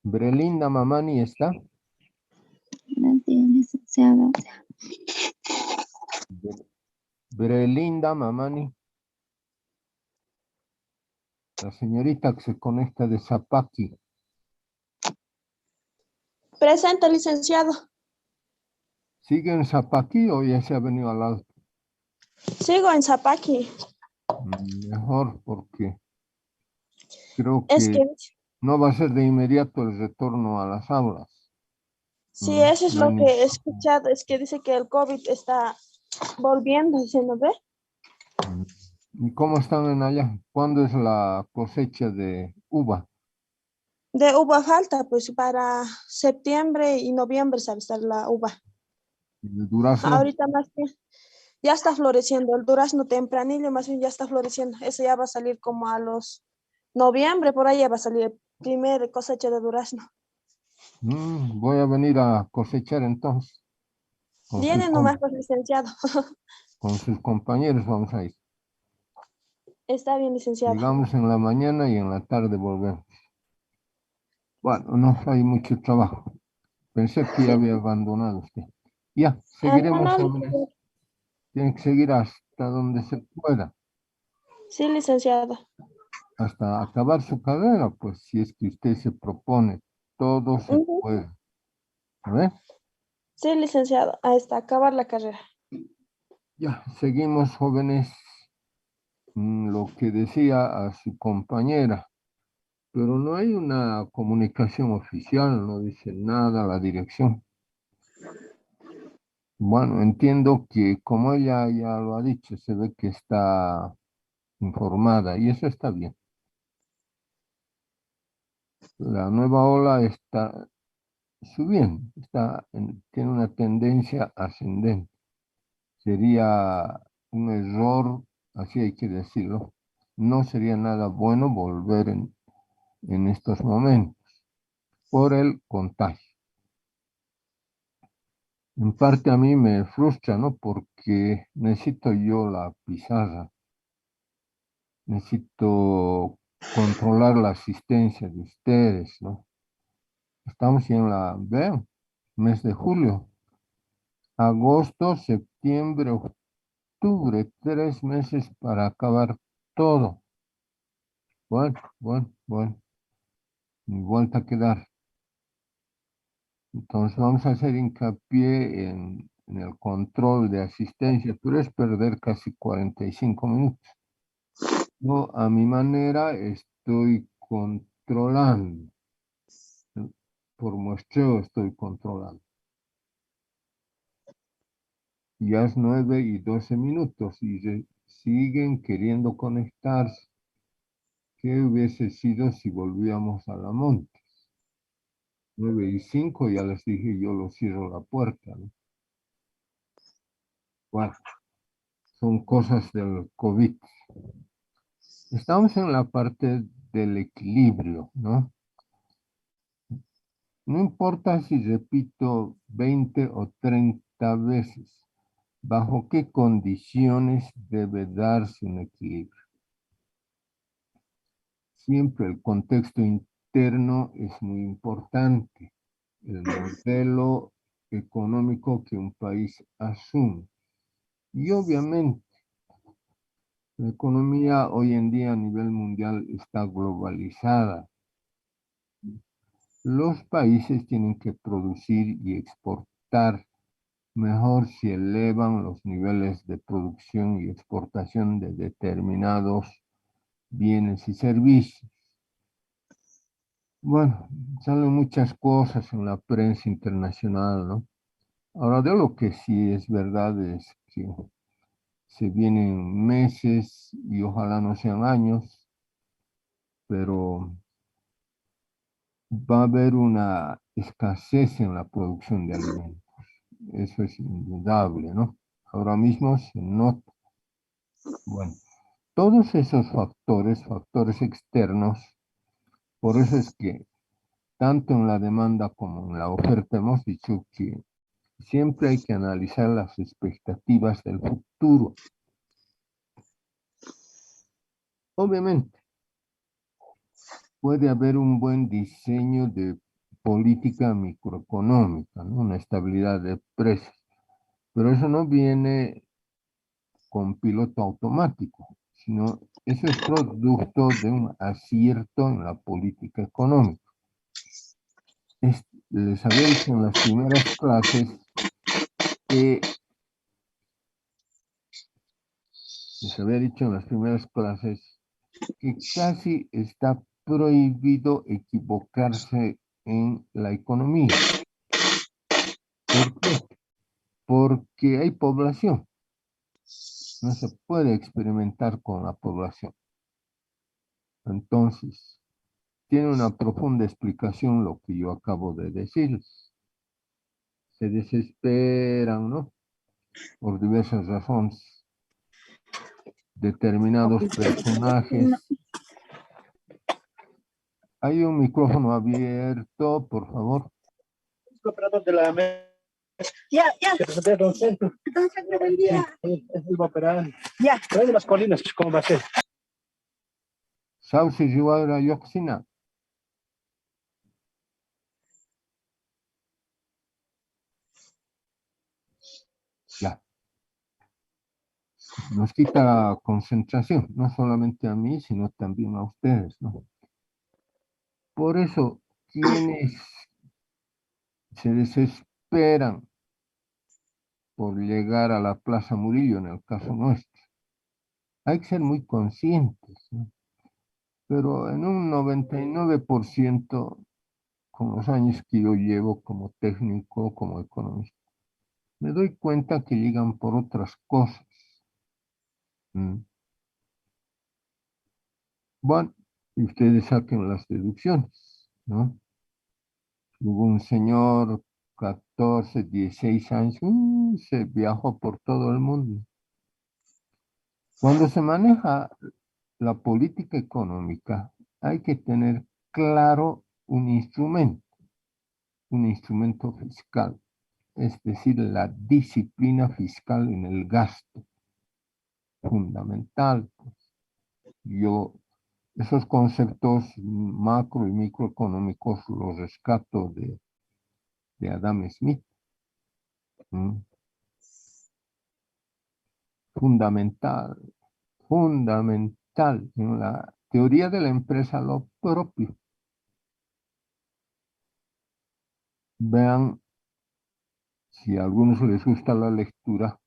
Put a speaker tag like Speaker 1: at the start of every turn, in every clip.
Speaker 1: Brelinda Mamani está.
Speaker 2: Buenos días, licenciado.
Speaker 1: Brelinda Mamani. La señorita que se conecta de Zapaqui.
Speaker 3: Presente, licenciado.
Speaker 1: ¿Sigue en Zapaqui o ya se ha venido al lado?
Speaker 3: Sigo en Zapaqui.
Speaker 1: Mejor porque creo
Speaker 3: Es
Speaker 1: que
Speaker 3: que,
Speaker 1: no va a ser de inmediato el retorno a las aulas.
Speaker 3: sí, eso es
Speaker 1: No hay
Speaker 3: lo que he escuchado. Es que dice que el COVID está volviendo, ¿no ve?
Speaker 1: ¿Y cómo están en allá? ¿Cuándo es la cosecha de uva?
Speaker 3: De uva falta, pues para septiembre y noviembre sabe estar la uva.
Speaker 1: ¿Y de durazno?
Speaker 3: Ahorita más bien ya está floreciendo. El durazno tempranillo más bien ya está floreciendo. Eso ya va a salir como a los noviembre, por ahí ya va a salir el primer cosecha de durazno.
Speaker 1: Voy a venir a cosechar entonces. Con sus,
Speaker 3: Viene nomás pues licenciado.
Speaker 1: con sus compañeros vamos a ir.
Speaker 3: Está bien, licenciado.
Speaker 1: Llegamos en la mañana y en la tarde volvemos. Bueno, no hay mucho trabajo. Pensé que ya había abandonado usted. Ya,
Speaker 3: No,
Speaker 1: seguiremos,
Speaker 3: no,
Speaker 1: jóvenes.
Speaker 3: licenciado.
Speaker 1: Tienen que seguir hasta donde se pueda,
Speaker 3: Sí, licenciado.
Speaker 1: hasta acabar su carrera, pues si es que usted se propone, todo se
Speaker 3: Ujú.
Speaker 1: puede. A ver,
Speaker 3: Sí, licenciado. Hasta acabar la carrera.
Speaker 1: ya, seguimos, jóvenes. Lo que decía a su compañera, pero no hay una comunicación oficial, no dice nada la dirección. Bueno, entiendo que como ella ya lo ha dicho, se ve que está informada y eso está bien. La nueva ola está subiendo, tiene una tendencia ascendente. Sería un error, así hay que decirlo. No sería nada bueno volver en estos momentos por el contagio. En parte a mí me frustra, ¿no? Porque necesito yo la pizarra, necesito controlar la asistencia de ustedes, ¿no? Estamos vean, mes de julio, agosto, septiembre, octubre, 3 meses para acabar todo. Bueno, mi vuelta a quedar. Entonces vamos a hacer hincapié en el control de asistencia, pero es perder casi 45 minutos. Yo a mi manera estoy controlando. Por muestreo estoy controlando. Ya es 9:12 y siguen queriendo conectarse. ¿Qué hubiese sido si volvíamos a la monte? 9:05 ya les dije, yo lo cierro la puerta, ¿no? Bueno, son cosas del COVID. Estamos en la parte del equilibrio, ¿no? No importa si repito 20 o 30 veces, bajo qué condiciones debe darse un equilibrio. Siempre el contexto interno es muy importante, el modelo económico que un país asume. Y obviamente, la economía hoy en día a nivel mundial está globalizada. Los países tienen que producir y exportar mejor si elevan los niveles de producción y exportación de determinados bienes y servicios. Bueno, salen muchas cosas en la prensa internacional, ¿no? Ahora, de lo que sí es verdad es que se vienen meses y ojalá no sean años, pero va a haber una escasez en la producción de alimentos. Eso es indudable, ¿no? Ahora mismo se nota. Bueno, todos esos factores externos, por eso es que tanto en la demanda como en la oferta hemos dicho que siempre hay que analizar las expectativas del futuro. Obviamente, puede haber un buen diseño de política microeconómica, ¿no? Una estabilidad de precios. Pero eso no viene con piloto automático, sino eso es producto de un acierto en la política económica. Les había dicho en las primeras clases que casi está prohibido equivocarse en la economía. ¿Por qué? Porque hay población. No se puede experimentar con la población. Entonces, tiene una profunda explicación lo que yo acabo de decirles. Se desesperan, ¿no? Por diversas razones. Determinados personajes. Hay un micrófono abierto, por favor.
Speaker 4: Operador de la mesa.
Speaker 2: Ya, ya.
Speaker 4: Que presenté a Don Centro.
Speaker 2: Don Centro, buen día.
Speaker 4: Sí, él va a operar.
Speaker 2: Ya.
Speaker 4: Trae de las colinas, ¿cómo va a ser?
Speaker 1: Sauce Yuara Yoxina. Ya. Nos quita la concentración, no solamente a mí, sino también a ustedes, ¿no? Por eso, quienes se desesperan por llegar a la Plaza Murillo, en el caso nuestro, hay que ser muy conscientes, ¿no? Pero en un 99%, con los años que yo llevo como técnico, como economista, me doy cuenta que llegan por otras cosas. Bueno, y ustedes saquen las deducciones, ¿no? Hubo un señor, 14, 16 años, se viajó por todo el mundo. Cuando se maneja la política económica, hay que tener claro un instrumento fiscal, es decir, la disciplina fiscal en el gasto, fundamental. Yo esos conceptos macro y microeconómicos los rescato de Adam Smith. Fundamental, fundamental en la teoría de la empresa lo propio. Vean, si a algunos les gusta la lectura,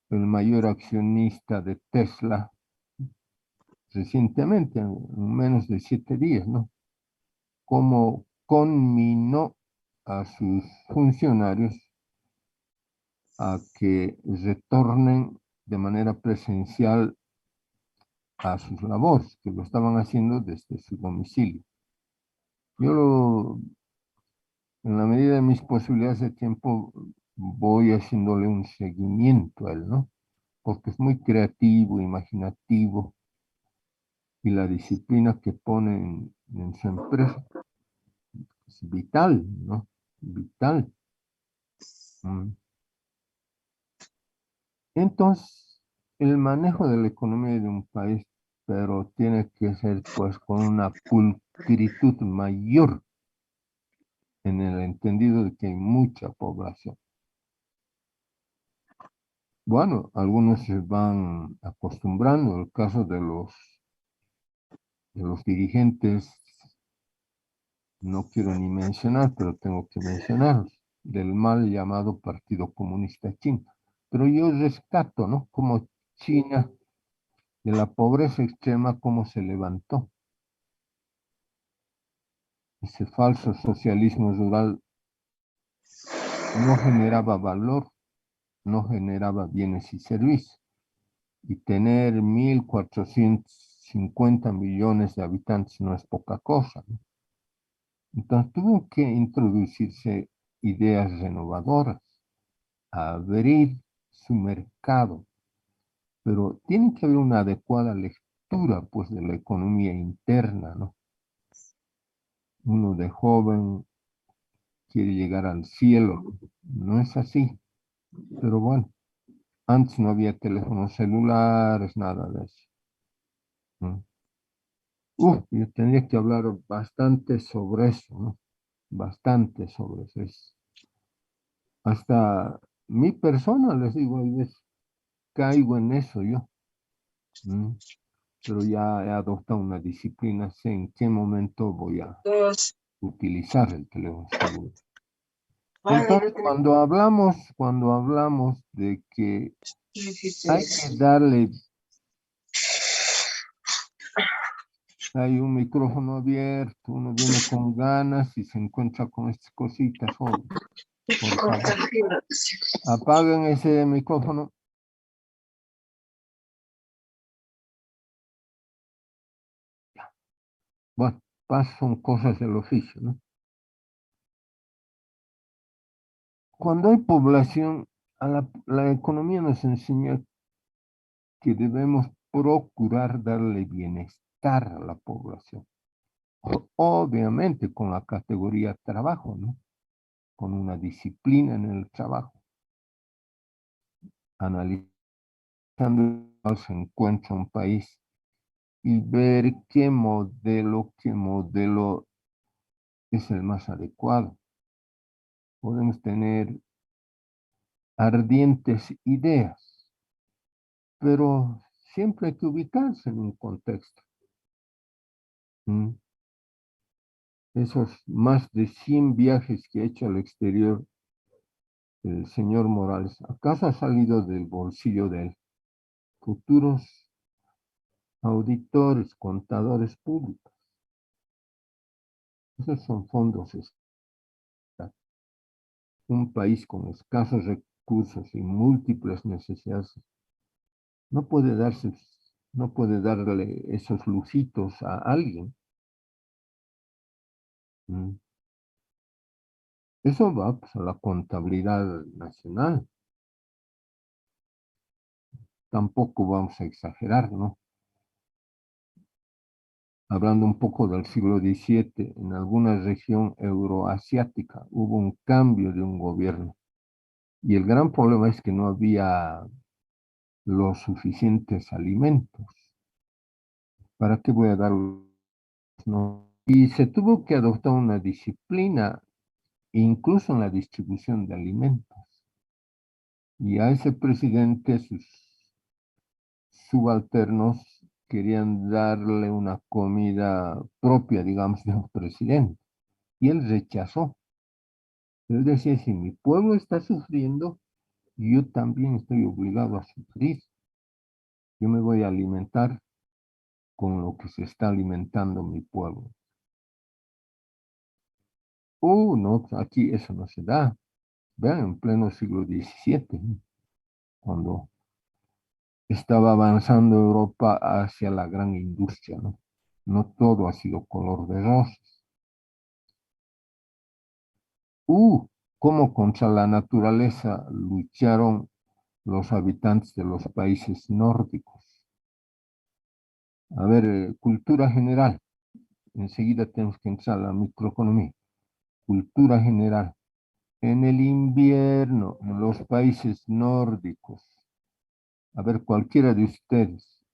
Speaker 1: el mayor accionista de Tesla, recientemente, en menos de 7 días, ¿no? Cómo conminó a sus funcionarios a que retornen de manera presencial a sus labores, que lo estaban haciendo desde su domicilio. Yo, en la medida de mis posibilidades de tiempo, voy haciéndole un seguimiento a él, ¿no? Porque es muy creativo, imaginativo, y la disciplina que pone en su empresa es vital, ¿no? Vital. Entonces, el manejo de la economía de un país, pero tiene que ser pues con una pulcritud mayor en el entendido de que hay mucha población. Bueno, algunos se van acostumbrando, el caso de los dirigentes, no quiero ni mencionar, pero tengo que mencionarlos, del mal llamado Partido Comunista Chino. Pero yo rescato, ¿no? Como China, de la pobreza extrema, cómo se levantó. Ese falso socialismo rural no generaba valor, no generaba bienes y servicios. Y tener 1.450 millones de habitantes no es poca cosa, ¿no? Entonces tuvo que introducirse ideas renovadoras, abrir su mercado, pero tiene que haber una adecuada lectura, pues, de la economía interna, ¿no? Uno de joven quiere llegar al cielo, no es así, pero bueno, antes no había teléfonos celulares, nada de eso, ¿no? Yo tendría que hablar bastante sobre eso, ¿no? Bastante sobre eso. Hasta mi persona, les digo, a veces caigo en eso yo. ¿Mm? Pero ya he adoptado una disciplina, sé en qué momento voy a utilizar el teléfono celular. Entonces, cuando hablamos de que hay que darle, hay un micrófono abierto, uno viene con ganas y se encuentra con estas cositas, oh, por favor, apaguen ese micrófono. Bueno, son cosas del oficio, ¿no? Cuando hay población, la economía nos enseña que debemos procurar darle bienestar a la población. Obviamente con la categoría trabajo, ¿no? Con una disciplina en el trabajo. Analizando cómo se encuentra un país y ver qué modelo es el más adecuado. Podemos tener ardientes ideas, pero siempre hay que ubicarse en un contexto. ¿Mm? Esos más de 100 viajes que ha hecho al exterior el señor Morales, ¿acaso ha salido del bolsillo de él? Futuros auditores, contadores públicos. Esos son fondos. Un país con escasos recursos y múltiples necesidades no puede darle esos lujitos a alguien. ¿Mm? Eso va pues, a la contabilidad nacional. Tampoco vamos a exagerar, ¿no? Hablando un poco del siglo XVII, en alguna región euroasiática hubo un cambio de un gobierno. Y el gran problema es que no había los suficientes alimentos. ¿Para qué voy a dar? No. Y se tuvo que adoptar una disciplina, incluso en la distribución de alimentos. Y a ese presidente, sus subalternos querían darle una comida propia, digamos, de un presidente. Y él rechazó. Él decía, si mi pueblo está sufriendo, yo también estoy obligado a sufrir. Yo me voy a alimentar con lo que se está alimentando mi pueblo. No, aquí eso no se da. Vean, en pleno siglo XVII, ¿no? Cuando estaba avanzando Europa hacia la gran industria, ¿no? No todo ha sido color de rosas. Cómo contra la naturaleza lucharon los habitantes de los países nórdicos. A ver, cultura general. Enseguida tenemos que entrar a la microeconomía. Cultura general. En el invierno, en los países nórdicos, a ver, cualquiera de ustedes,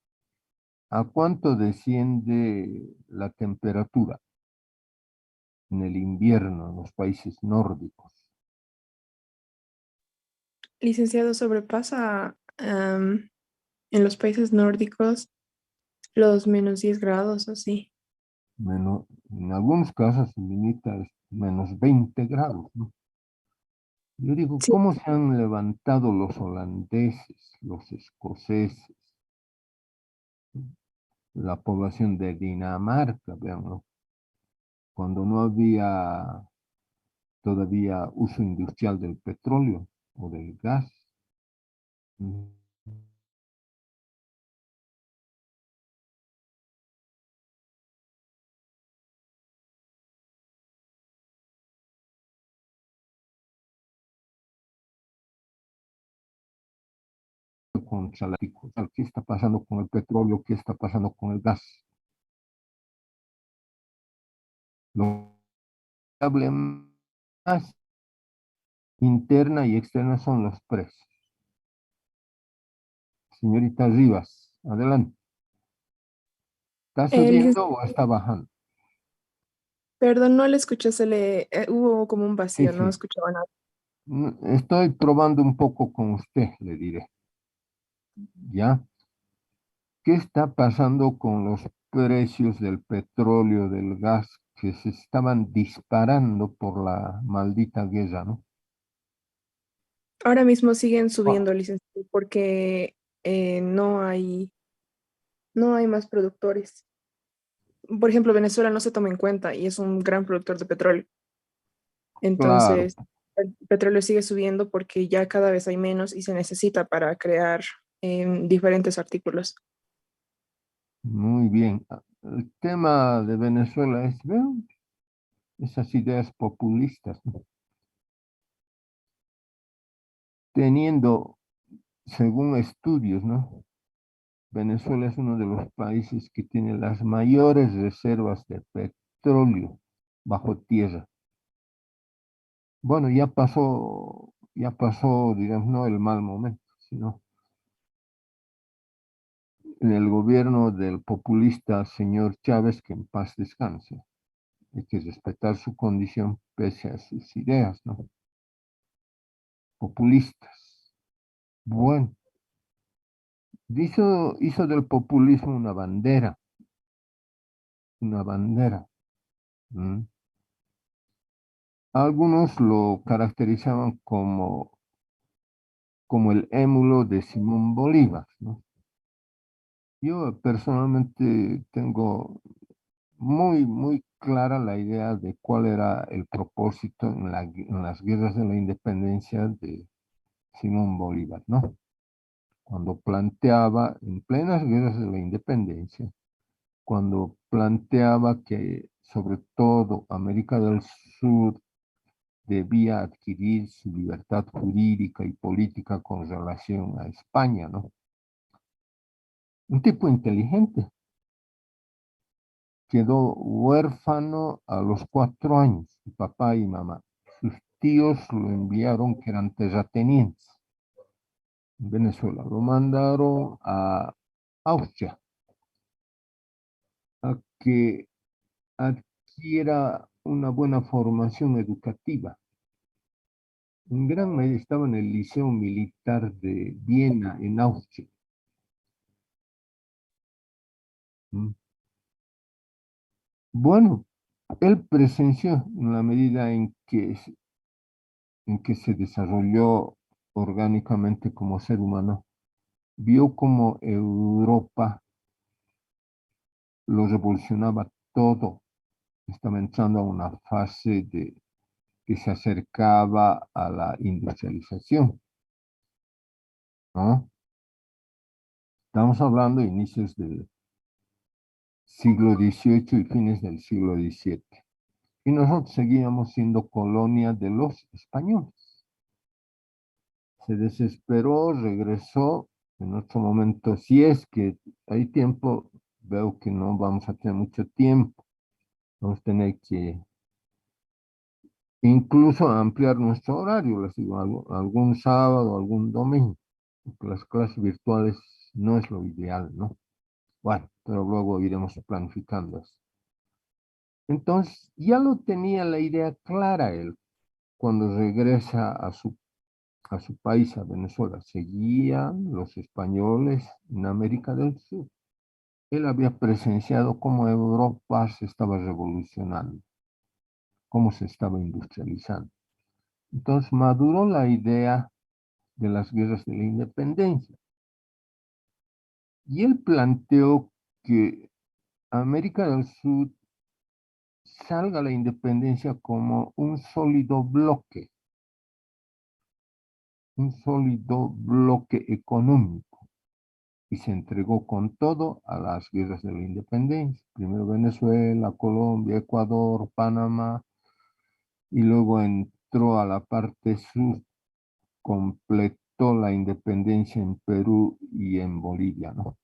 Speaker 1: ¿a cuánto desciende la temperatura en el invierno en los países nórdicos?
Speaker 5: Licenciado, sobrepasa en los países nórdicos los -10 grados, así.
Speaker 1: En algunos casos se limita a -20 grados, ¿no? Yo digo,
Speaker 5: Sí,
Speaker 1: ¿cómo se han levantado los holandeses, los escoceses, la población de Dinamarca, veanlo, cuando no había todavía uso industrial del petróleo o del gas? Mm, Contra ¿qué está pasando con el petróleo? ¿Qué está pasando con el gas? Lo que hable más interna y externa son los precios. Señorita Rivas, adelante. ¿Está
Speaker 5: Licen-
Speaker 1: subiendo o está bajando?
Speaker 5: Perdón, no le escuché, hubo como un
Speaker 1: Sí,
Speaker 5: vacío, no
Speaker 1: sí.
Speaker 5: escuchaba nada.
Speaker 1: Estoy probando un poco con usted, le diré. ¿Ya? ¿Qué está pasando con los precios del petróleo, del gas, que se estaban disparando por la maldita guerra, ¿no?
Speaker 5: Ahora mismo siguen
Speaker 1: Ah,
Speaker 5: subiendo, licenciado, porque no hay más productores. Por ejemplo, Venezuela no se toma en cuenta y es un gran productor de petróleo.
Speaker 1: claro,
Speaker 5: Entonces, el petróleo sigue subiendo porque ya cada vez hay menos y se necesita para crear diferentes artículos.
Speaker 1: muy bien. El tema de Venezuela es, ¿ven? Esas ideas populistas, ¿no? Teniendo, según estudios, ¿no? Venezuela es uno de los países que tiene las mayores reservas de petróleo bajo tierra. Bueno, ya pasó, digamos, no el mal momento, sino en el gobierno del populista señor Chávez, que en paz descanse. Hay que respetar su condición pese a sus ideas, ¿no? Populistas. Bueno, hizo del populismo una bandera, una bandera. ¿Mm? Algunos lo caracterizaban como el émulo de Simón Bolívar, ¿no? Yo personalmente tengo muy clara la idea de cuál era el propósito en las guerras de la independencia de Simón Bolívar, ¿no? Cuando planteaba, en plenas guerras de la independencia, cuando planteaba que sobre todo América del Sur debía adquirir su libertad jurídica y política con relación a España, ¿no? Un tipo inteligente, quedó huérfano a los 4 años, su papá y mamá. Sus tíos lo enviaron, que eran terratenientes en Venezuela, lo mandaron a Austria a que adquiera una buena formación educativa. En gran medida estaba en el Liceo Militar de Viena, en Austria. ¿Mm? Bueno, él presenció en la medida en que se desarrolló orgánicamente como ser humano, vio como Europa lo revolucionaba todo, estaba entrando a una fase que se acercaba a la industrialización, ¿no? Estamos hablando de inicios del siglo XVIII y fines del siglo XVII. Y nosotros seguíamos siendo colonia de los españoles. Se desesperó, regresó en otro momento. Si es que hay tiempo, veo que no vamos a tener mucho tiempo. Vamos a tener que incluso ampliar nuestro horario, les digo, algún sábado, algún domingo, porque las clases virtuales no es lo ideal, ¿no? Bueno, pero luego iremos planificando eso. Entonces, ya lo tenía la idea clara él cuando regresa a su país, a Venezuela. Seguían los españoles en América del Sur. Él había presenciado cómo Europa se estaba revolucionando, cómo se estaba industrializando. Entonces maduró la idea de las guerras de la independencia. Y él planteó que América del Sur salga a la independencia como un sólido bloque económico, y se entregó con todo a las guerras de la independencia. Primero Venezuela, Colombia, Ecuador, Panamá, y luego entró a la parte sur, completó la independencia en Perú y en Bolivia, ¿no?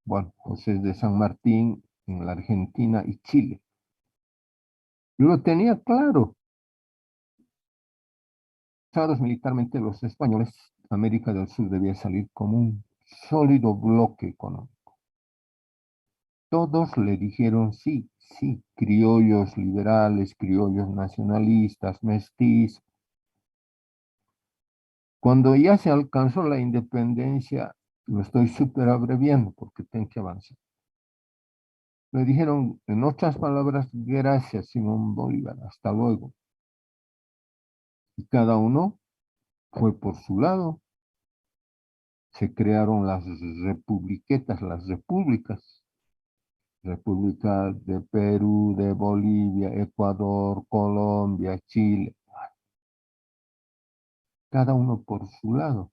Speaker 1: Bueno, José de San Martín en la Argentina y Chile. Yo lo tenía claro. Usados militarmente los españoles, América del Sur debía salir como un sólido bloque económico. todos le dijeron sí, sí, criollos liberales, criollos nacionalistas, mestizos. Cuando ya se alcanzó la independencia, lo estoy súper abreviando porque tengo que avanzar. Le dijeron, en otras palabras, gracias Simón Bolívar, hasta luego. Y cada uno fue por su lado. Se crearon las republiquetas, las repúblicas. República de Perú, de Bolivia, Ecuador, Colombia, Chile. Cada uno por su lado.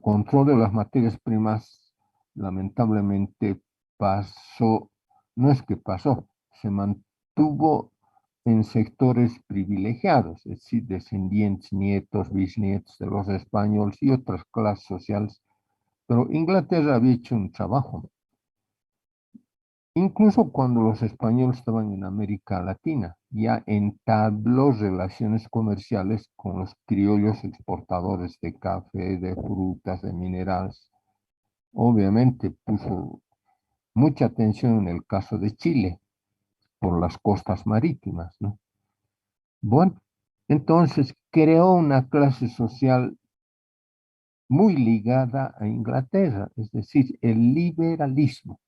Speaker 1: Control de las materias primas, lamentablemente pasó, no es que pasó, se mantuvo en sectores privilegiados, es decir, descendientes, nietos, bisnietos de los españoles y otras clases sociales, pero Inglaterra había hecho un trabajo. Incluso cuando los españoles estaban en América Latina, ya entabló relaciones comerciales con los criollos exportadores de café, de frutas, de minerales. Obviamente puso mucha atención en el caso de Chile, por las costas marítimas, ¿no? Bueno, entonces creó una clase social muy ligada a Inglaterra, es decir, el liberalismo,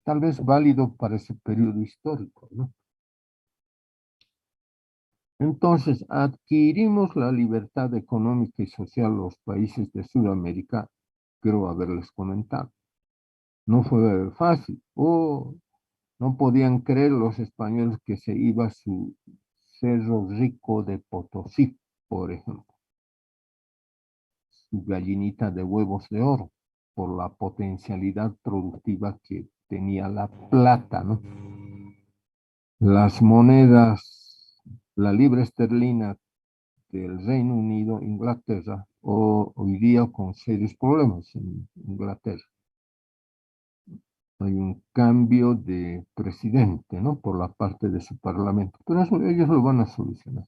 Speaker 1: tal vez válido para ese periodo histórico, ¿no? Entonces, adquirimos la libertad económica y social los países de Sudamérica, creo haberles comentado. No fue fácil. No podían creer los españoles que se iba su Cerro Rico de Potosí, por ejemplo. Su gallinita de huevos de oro, por la potencialidad productiva que tenía la plata, ¿no? Las monedas, la libra esterlina del Reino Unido, Inglaterra, hoy día con serios problemas en Inglaterra. Hay un cambio de presidente, ¿no? Por la parte de su parlamento, pero eso ellos lo van a solucionar.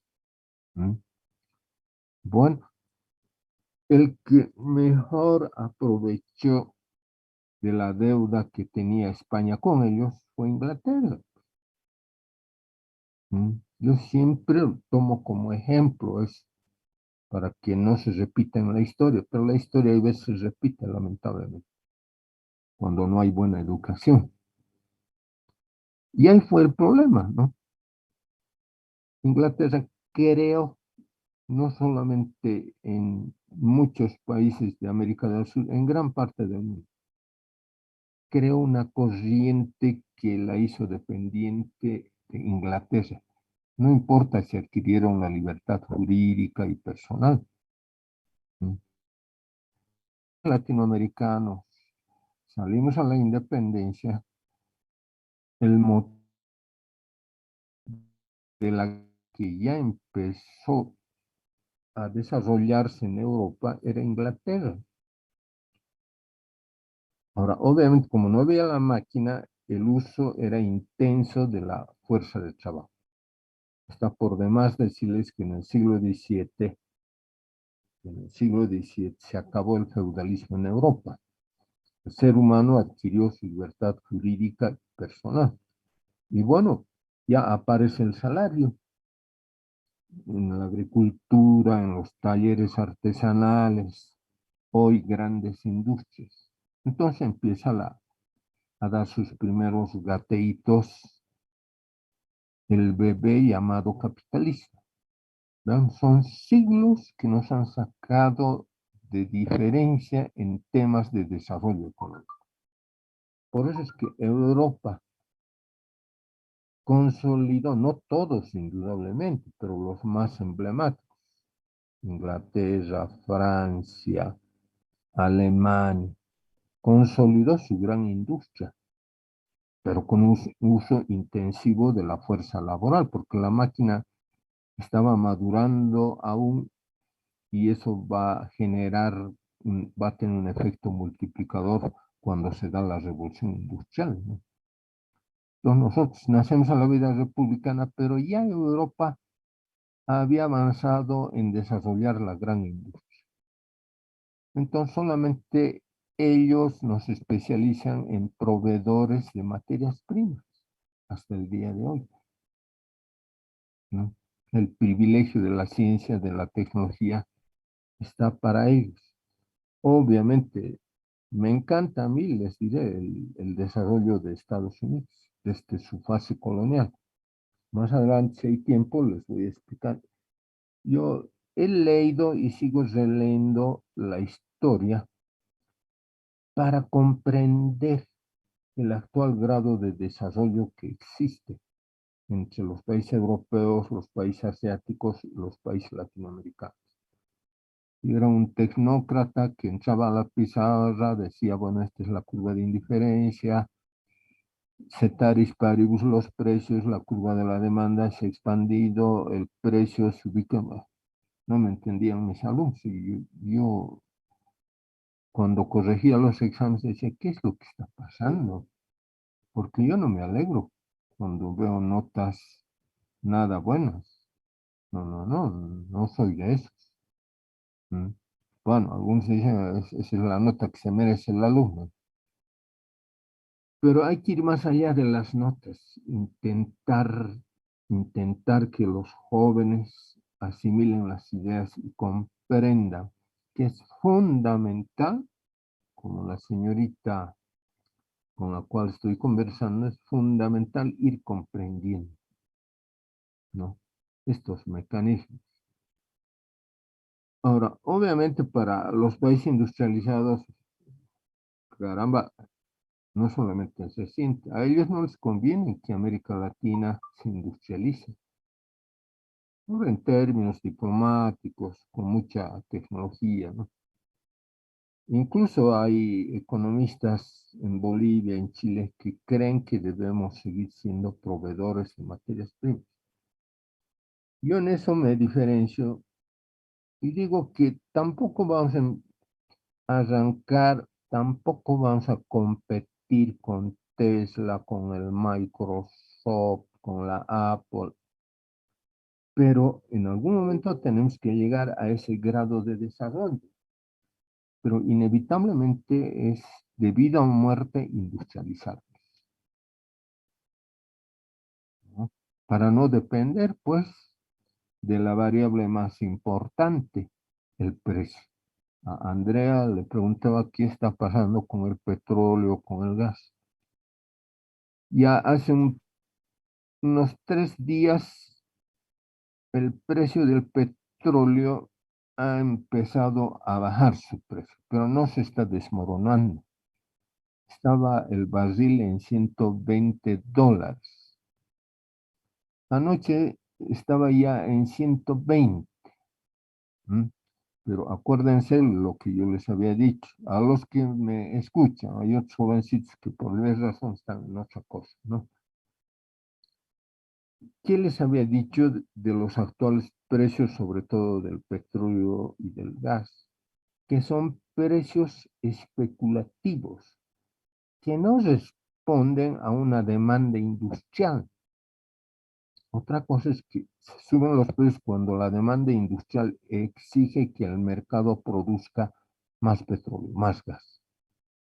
Speaker 1: ¿Mm? Bueno, el que mejor aprovechó de la deuda que tenía España con ellos fue Inglaterra. ¿Mm? Yo siempre lo tomo como ejemplo, es para que no se repita en la historia, pero la historia a veces se repite lamentablemente, cuando no hay buena educación. Y ahí fue el problema, ¿no? Inglaterra creó, no solamente en muchos países de América del Sur, en gran parte del mundo, creó una corriente que la hizo dependiente de Inglaterra. No importa si adquirieron la libertad jurídica y personal. ¿Mm? Latinoamericanos, salimos a la independencia, el motivo de la que ya empezó a desarrollarse en Europa era Inglaterra. Ahora, obviamente, como no había la máquina, el uso era intenso de la fuerza de trabajo. Está por demás decirles que en el siglo XVII se acabó el feudalismo en Europa. El ser humano adquirió su libertad jurídica y personal. Y bueno, ya aparece el salario en la agricultura, en los talleres artesanales, hoy grandes industrias. Entonces empieza a dar sus primeros gateitos el bebé llamado capitalismo. ¿Verdad? Son siglos que nos han sacado de diferencia en temas de desarrollo económico. Por eso es que Europa consolidó, no todos indudablemente, pero los más emblemáticos, Inglaterra, Francia, Alemania, consolidó su gran industria, pero con un uso intensivo de la fuerza laboral, porque la máquina estaba madurando aún y eso va a generar, va a tener un efecto multiplicador cuando se da la revolución industrial, ¿no? Entonces nosotros nacemos a la vida republicana, pero ya Europa había avanzado en desarrollar la gran industria. Entonces solamente ellos nos especializan en proveedores de materias primas hasta el día de hoy, ¿no? El privilegio de la ciencia, de la tecnología, está para ellos. Obviamente, me encanta a mí, les diré, el desarrollo de Estados Unidos desde su fase colonial. Más adelante, si hay tiempo, les voy a explicar. Yo he leído y sigo releyendo la historia para comprender el actual grado de desarrollo que existe entre los países europeos, los países asiáticos y los países latinoamericanos. Y era un tecnócrata que entraba a la pizarra, decía, bueno, esta es la curva de indiferencia, ceteris paribus los precios, la curva de la demanda se ha expandido, el precio se ubica. No me entendían mis alumnos. Y yo, cuando corregía los exámenes, decía, ¿qué es lo que está pasando? Porque yo no me alegro cuando veo notas nada buenas. No soy de esos. ¿Mm? Bueno, algunos dicen, esa es la nota que se merece el alumno. Pero hay que ir más allá de las notas, intentar que los jóvenes asimilen las ideas y comprendan que es fundamental, como la señorita con la cual estoy conversando, es fundamental ir comprendiendo, ¿no? Estos mecanismos. Ahora, obviamente para los países industrializados, caramba, no solamente se siente, a ellos no les conviene que América Latina se industrialice. Ahora en términos diplomáticos, con mucha tecnología, ¿no? Incluso hay economistas en Bolivia, en Chile, que creen que debemos seguir siendo proveedores de materias primas. Yo en eso me diferencio y digo que tampoco vamos a arrancar, tampoco vamos a competir con Tesla, con el Microsoft, con la Apple, pero en algún momento tenemos que llegar a ese grado de desarrollo. Pero inevitablemente es de vida o muerte industrializarnos, ¿no? Para no depender, pues, de la variable más importante, el precio. A Andrea le preguntaba qué está pasando con el petróleo, con el gas. Ya hace unos 3 días el precio del petróleo ha empezado a bajar su precio, pero no se está desmoronando. Estaba el barril en $120. Anoche estaba ya en 120. ¿Mm? Pero acuérdense lo que yo les había dicho. A los que me escuchan, hay otros jovencitos que por diversas razones están en otra cosa, ¿no? ¿Qué les había dicho de los actuales precios, sobre todo del petróleo y del gas? Que son precios especulativos, que no responden a una demanda industrial. Otra cosa es que se suben los precios cuando la demanda industrial exige que el mercado produzca más petróleo, más gas,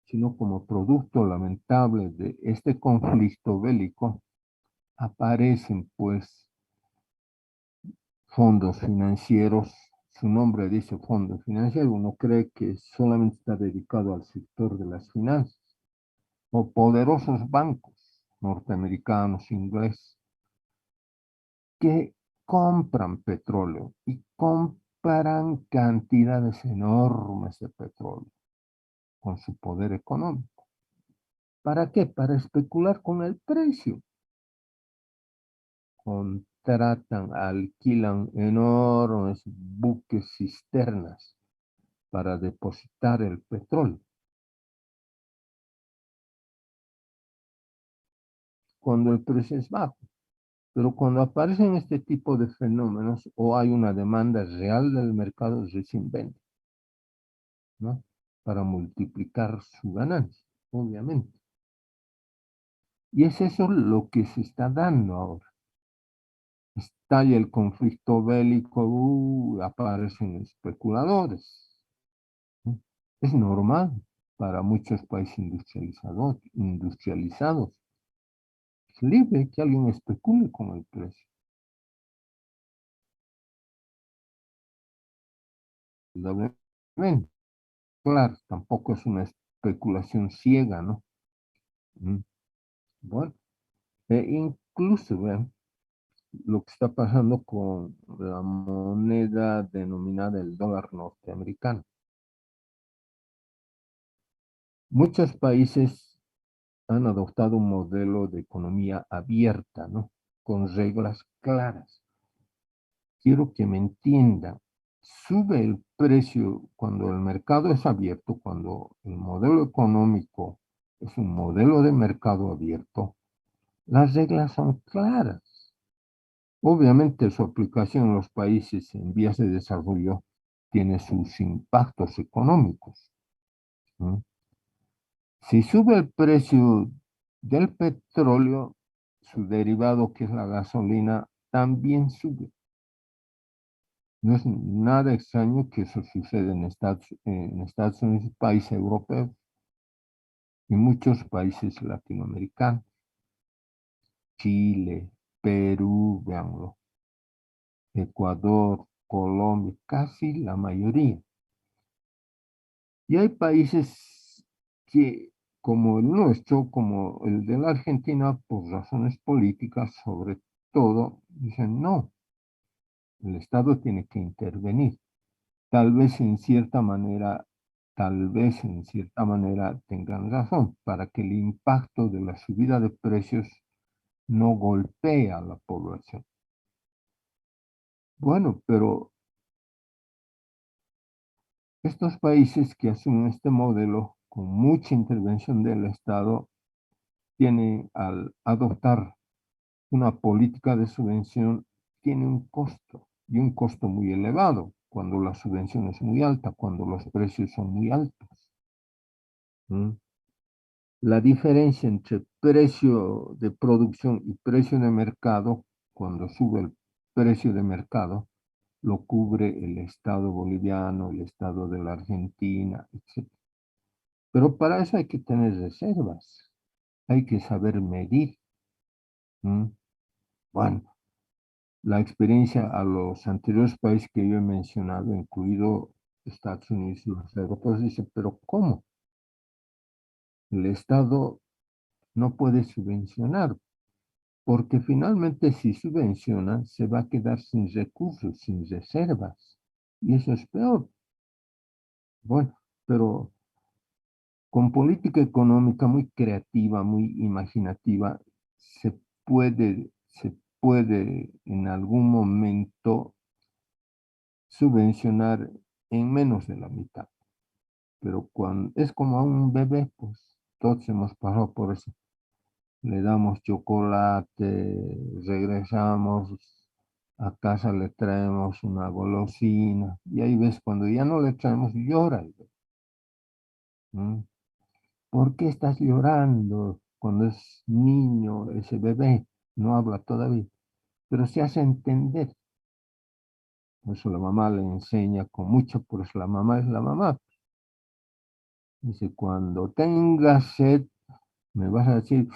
Speaker 1: sino como producto lamentable de este conflicto bélico, aparecen pues fondos financieros. Su nombre dice fondo financiero, uno cree que solamente está dedicado al sector de las finanzas, o poderosos bancos norteamericanos, ingleses, que compran petróleo y compran cantidades enormes de petróleo con su poder económico. ¿Para qué? Para especular con el precio. Contratan, alquilan enormes buques cisternas para depositar el petróleo. Cuando el precio es bajo. Pero cuando aparecen este tipo de fenómenos o hay una demanda real del mercado, recién venden, ¿no? Para multiplicar su ganancia, obviamente. Y es eso lo que se está dando ahora. Estalla el conflicto bélico, aparecen especuladores, ¿no? Es normal. para muchos países industrializados. Es libre que alguien especule con el precio. Indudablemente. Claro, tampoco es una especulación ciega, ¿no? Bueno, incluso, vean, lo que está pasando con la moneda denominada el dólar norteamericano. Muchos países han adoptado un modelo de economía abierta, ¿no? Con reglas claras. Quiero que me entiendan. Sube el precio cuando el mercado es abierto, cuando el modelo económico es un modelo de mercado abierto. Las reglas son claras. Obviamente su aplicación en los países en vías de desarrollo tiene sus impactos económicos. Si sube el precio del petróleo, su derivado, que es la gasolina, también sube. No es nada extraño que eso suceda en Estados Unidos, países europeos y muchos países latinoamericanos. Chile, Perú, veanlo, Ecuador, Colombia, casi la mayoría. Y hay países que, como el nuestro, como el de la Argentina, por razones políticas sobre todo, dicen no, el Estado tiene que intervenir. Tal vez en cierta manera tengan razón, para que el impacto de la subida de precios no golpee a la población. Bueno, pero estos países que asumen este modelo con mucha intervención del Estado tienen, al adoptar una política de subvención, tiene un costo, y un costo muy elevado, cuando la subvención es muy alta, cuando los precios son muy altos. La diferencia entre precio de producción y precio de mercado, cuando sube el precio de mercado, lo cubre el Estado boliviano, el Estado de la Argentina, etc. Pero para eso hay que tener reservas, hay que saber medir. Bueno, la experiencia a los anteriores países que yo he mencionado, incluido Estados Unidos y los europeos, dice, pero ¿cómo? El Estado no puede subvencionar, porque finalmente si subvenciona, se va a quedar sin recursos, sin reservas, y eso es peor. Bueno, pero con política económica muy creativa, muy imaginativa, se puede en algún momento subvencionar en menos de la mitad. Pero cuando es como a un bebé, pues todos hemos pasado por eso. Le damos chocolate, regresamos a casa, le traemos una golosina, y ahí ves, cuando ya no le traemos, llora. ¿Por qué estás llorando? Cuando es niño, ese bebé no habla todavía, pero se hace entender. Por eso la mamá le enseña con mucho, por eso la mamá es la mamá. Dice, cuando tengas sed, me vas a decir,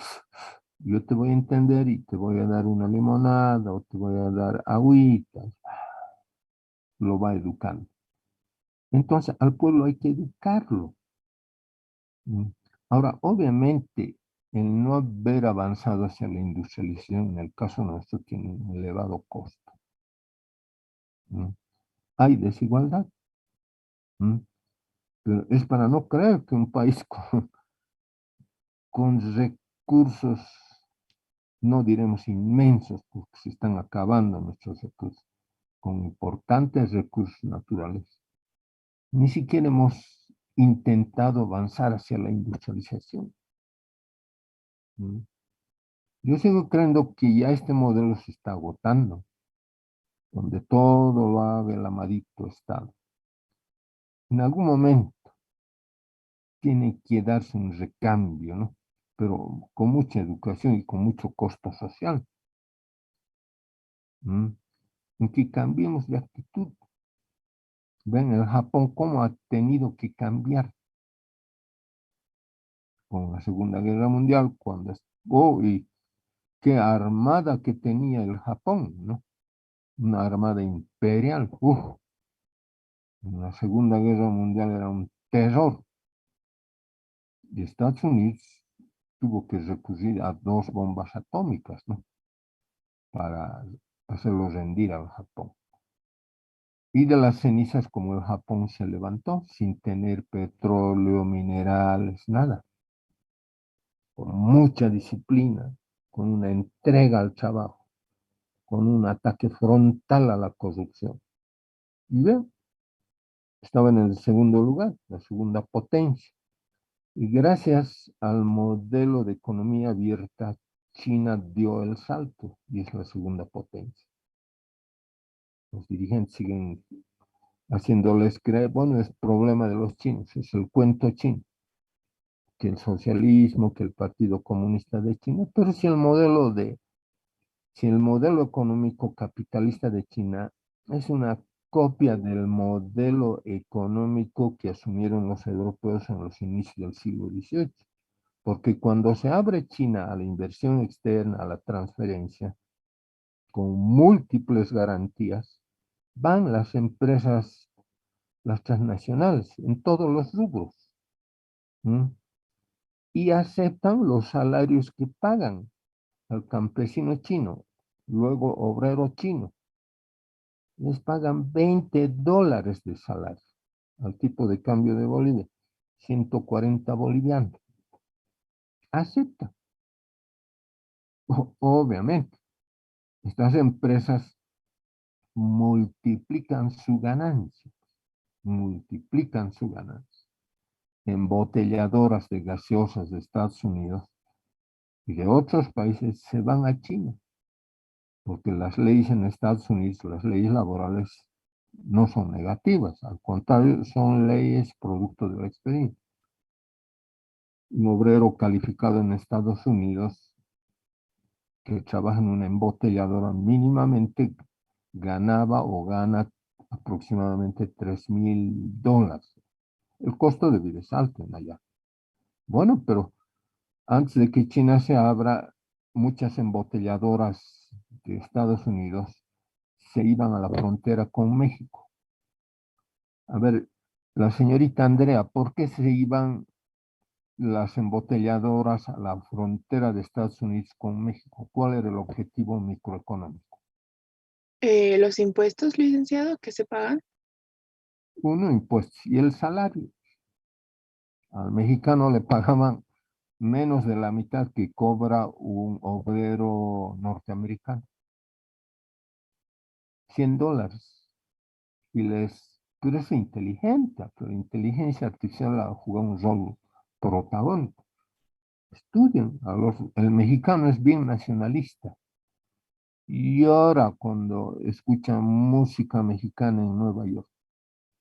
Speaker 1: yo te voy a entender y te voy a dar una limonada o te voy a dar agüita. Lo va educando. Entonces, al pueblo hay que educarlo. Ahora, obviamente, el no haber avanzado hacia la industrialización, en el caso nuestro, tiene un elevado costo. Hay desigualdad. Pero es para no creer que un país con recursos, no diremos inmensos, porque se están acabando nuestros recursos, con importantes recursos naturales, ni siquiera hemos intentado avanzar hacia la industrialización. Yo sigo creyendo que ya este modelo se está agotando, donde todo lo haga el amadito Estado. En algún momento tiene que darse un recambio, ¿no? Pero con mucha educación y con mucho costo social. En que cambiemos de actitud. Ven el Japón cómo ha tenido que cambiar. con la Segunda Guerra Mundial, y qué armada que tenía el Japón, ¿no? Una armada imperial. En la Segunda Guerra Mundial era un terror. Y Estados Unidos tuvo que recurrir a 2 bombas atómicas, ¿no? Para hacerlo rendir al Japón. Y de las cenizas, como el Japón se levantó, sin tener petróleo, minerales, nada. Con mucha disciplina, con una entrega al trabajo, con un ataque frontal a la corrupción. Y ven, estaba en el segundo lugar, la segunda potencia. Y gracias al modelo de economía abierta, China dio el salto y es la segunda potencia. Los dirigentes siguen haciéndoles creer, bueno, es problema de los chinos, es el cuento chino, que el socialismo, que el Partido Comunista de China, pero si el modelo económico capitalista de China es una copia del modelo económico que asumieron los europeos en los inicios del siglo XVIII. Porque cuando se abre China a la inversión externa, a la transferencia, con múltiples garantías, van las empresas, las transnacionales, en todos los rubros, ¿m? Y aceptan los salarios que pagan al campesino chino, luego obrero chino. Les pagan $20 de salario, al tipo de cambio de Bolivia, 140 bolivianos. Acepta. Obviamente, estas empresas multiplican su ganancia, Embotelladoras de gaseosas de Estados Unidos y de otros países se van a China, porque las leyes en Estados Unidos, las leyes laborales, no son negativas, al contrario, son leyes producto de la experiencia. Un obrero calificado en Estados Unidos que trabaja en una embotelladora mínimamente ganaba o gana aproximadamente $3,000. El costo de vida es alto en allá. Bueno, pero antes de que China se abra, muchas embotelladoras de Estados Unidos se iban a la frontera con México. A ver, la señorita Andrea, ¿por qué se iban las embotelladoras a la frontera de Estados Unidos con México? ¿Cuál era el objetivo microeconómico?
Speaker 5: Los impuestos, licenciado, que se pagan.
Speaker 1: Uno, impuestos y el salario. Al mexicano le pagaban menos de la mitad que cobra un obrero norteamericano. $100. Pero es inteligente, pero la inteligencia artificial juega un rol protagónico. Estudian, el mexicano es bien nacionalista. Y ahora cuando escuchan música mexicana en Nueva York,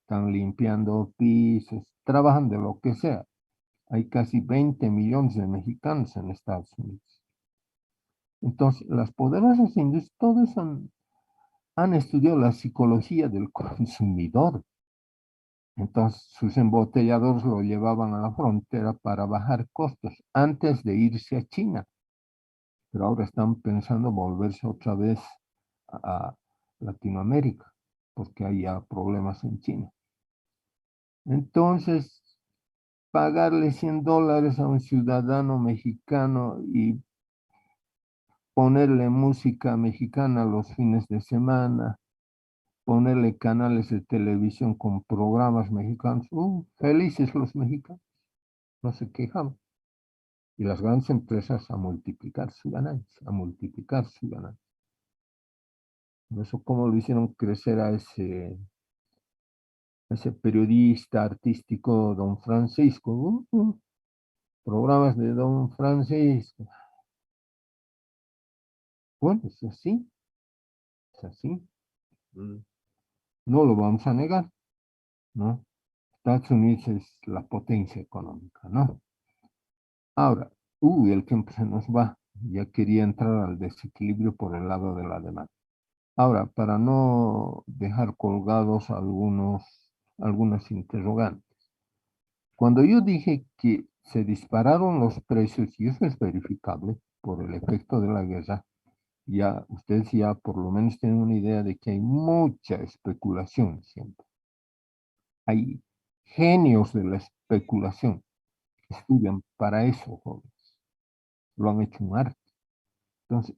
Speaker 1: están limpiando pisos, trabajan de lo que sea. Hay casi 20 millones de mexicanos en Estados Unidos. Entonces, las poderosas industrias, todos han estudiado la psicología del consumidor. Entonces, sus embotelladores lo llevaban a la frontera para bajar costos antes de irse a China. Pero ahora están pensando volverse otra vez a Latinoamérica, porque hay ya problemas en China. Entonces, pagarle $100 a un ciudadano mexicano y ponerle música mexicana los fines de semana, ponerle canales de televisión con programas mexicanos, felices los mexicanos, no se quejan. Y las grandes empresas a multiplicar su ganancia, Por eso, ¿cómo lo hicieron crecer a ese periodista artístico, don Francisco? Programas de don Francisco. Bueno, es así. No lo vamos a negar, ¿no? Estados Unidos es la potencia económica, ¿no? Ahora, el tiempo se nos va. Ya quería entrar al desequilibrio por el lado de la demanda. Ahora, para no dejar colgados algunas interrogantes. Cuando yo dije que se dispararon los precios y eso es verificable por el efecto de la guerra. Ya ustedes ya por lo menos tienen una idea de que hay mucha especulación siempre. Hay genios de la especulación que estudian para eso, jóvenes. Lo han hecho un arte. Entonces,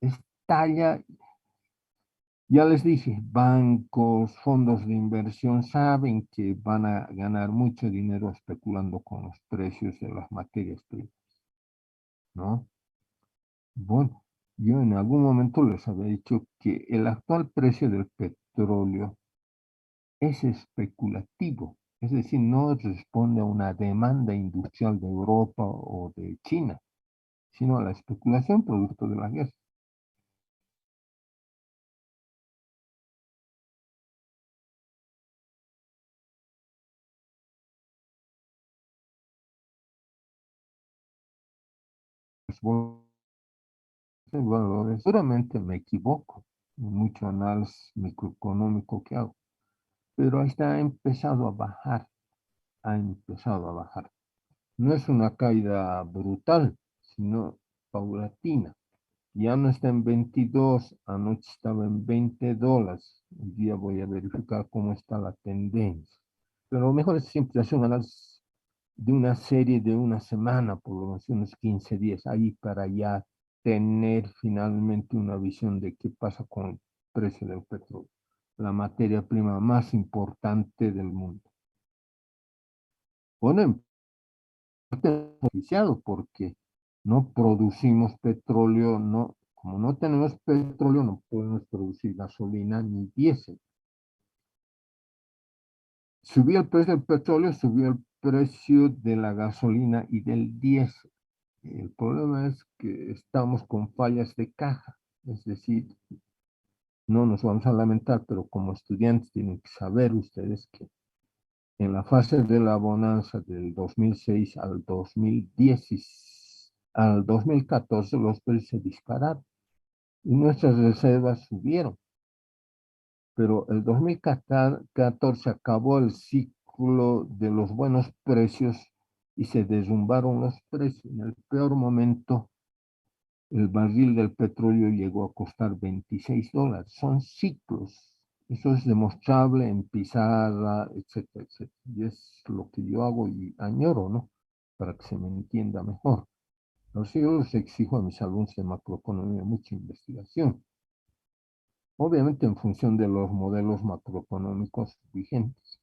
Speaker 1: ya les dije, bancos, fondos de inversión saben que van a ganar mucho dinero especulando con los precios de las materias primas, ¿no? Bueno, yo en algún momento les había dicho que el actual precio del petróleo es especulativo, es decir, no responde a una demanda industrial de Europa o de China, sino a la especulación producto de la guerra. Bueno, seguramente me equivoco en mucho análisis microeconómico que hago, pero ahí está, ha empezado a bajar, ha empezado a bajar. No es una caída brutal, sino paulatina. Ya no está en 22, anoche estaba en $20. Hoy día voy a verificar cómo está la tendencia. Pero lo mejor es siempre hacer un análisis de una serie de una semana, por lo menos unos 15 días, ahí para ya tener finalmente una visión de qué pasa con el precio del petróleo, la materia prima más importante del mundo. Bueno, en parte beneficiado porque no producimos petróleo, no, como no tenemos petróleo, no podemos producir gasolina ni diésel. Subió el precio del petróleo, subió el precio de la gasolina y del diésel. El problema es que estamos con fallas de caja, es decir, no nos vamos a lamentar, pero como estudiantes tienen que saber ustedes que en la fase de la bonanza del 2006 al 2014 los precios se dispararon y nuestras reservas subieron. Pero el 2014 acabó el ciclo de los buenos precios y se derrumbaron los precios. En el peor momento, el barril del petróleo llegó a costar $26. Son ciclos. Eso es demostrable en pizarra, etcétera, etcétera. Y es lo que yo hago y añoro, ¿no? Para que se me entienda mejor. Entonces yo les exijo a mis alumnos de macroeconomía mucha investigación. Obviamente en función de los modelos macroeconómicos vigentes.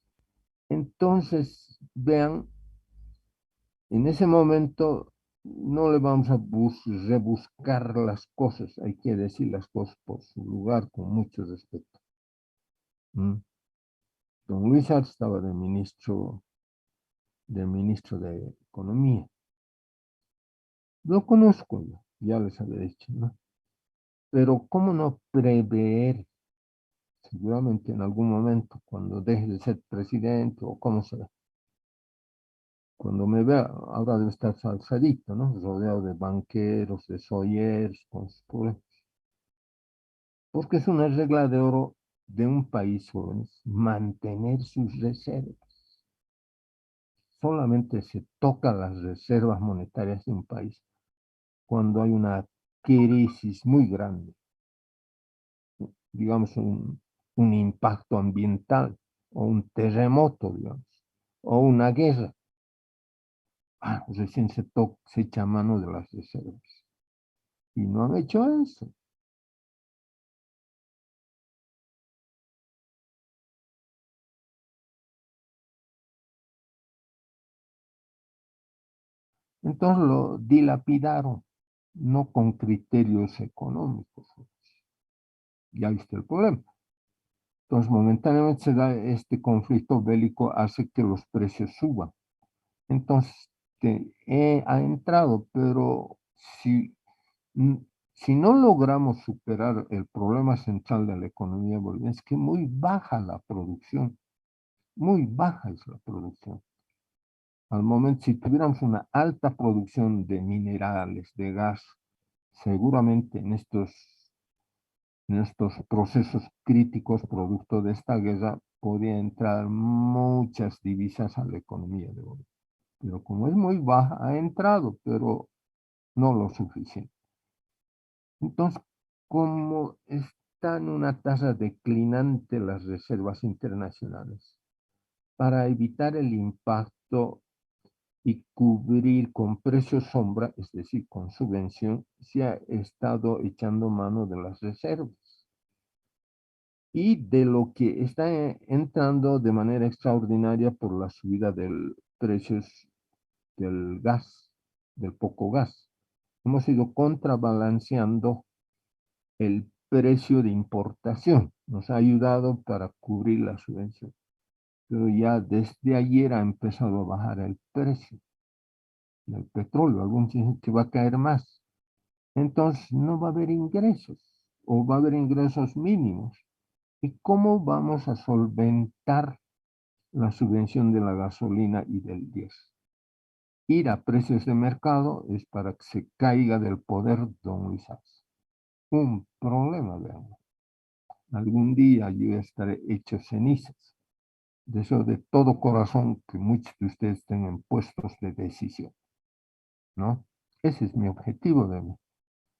Speaker 1: Entonces, vean, en ese momento no le vamos a rebuscar las cosas, hay que decir las cosas por su lugar con mucho respeto. Don Luis Arce estaba de ministro de Economía. Lo conozco, ya les había dicho, ¿no? Pero ¿cómo no prever? Seguramente en algún momento, cuando deje de ser presidente o cómo será. Cuando me vea, ahora debe estar salsadito, ¿no? Rodeado de banqueros, de soyers, con sus problemas. Porque es una regla de oro de un país, jóvenes, mantener sus reservas. Solamente se tocan las reservas monetarias de un país cuando hay una crisis muy grande, digamos un impacto ambiental o un terremoto, digamos, o una guerra. Recién se echa mano de las reservas. Y no han hecho eso. Entonces lo dilapidaron, no con criterios económicos. Ya viste el problema. Entonces, momentáneamente se da este conflicto bélico, hace que los precios suban. Entonces, ha entrado, pero si no logramos superar el problema central de la economía boliviana, es que muy baja la producción, muy baja es la producción. Al momento, si tuviéramos una alta producción de minerales, de gas, seguramente en estos procesos críticos producto de esta guerra podía entrar muchas divisas a la economía de Bolivia. pero como es muy baja, ha entrado, pero no lo suficiente. Entonces, como están en una tasa declinante las reservas internacionales, para evitar el impacto y cubrir con precio sombra, es decir, con subvención, se ha estado echando mano de las reservas y de lo que está entrando de manera extraordinaria por la subida del precios del gas, del poco gas. Hemos ido contrabalanceando el precio de importación. Nos ha ayudado para cubrir la subvención. Pero ya desde ayer ha empezado a bajar el precio del petróleo. Algunos dicen que va a caer más. Entonces no va a haber ingresos o va a haber ingresos mínimos. ¿Y cómo vamos a solventar la subvención de la gasolina y del diésel? Ir a precios de mercado es para que se caiga del poder don Luis Arce. Un problema, veamos. Algún día yo estaré hecho cenizas. Deseo de todo corazón que muchos de ustedes tengan puestos de decisión, ¿no? Ese es mi objetivo de mí.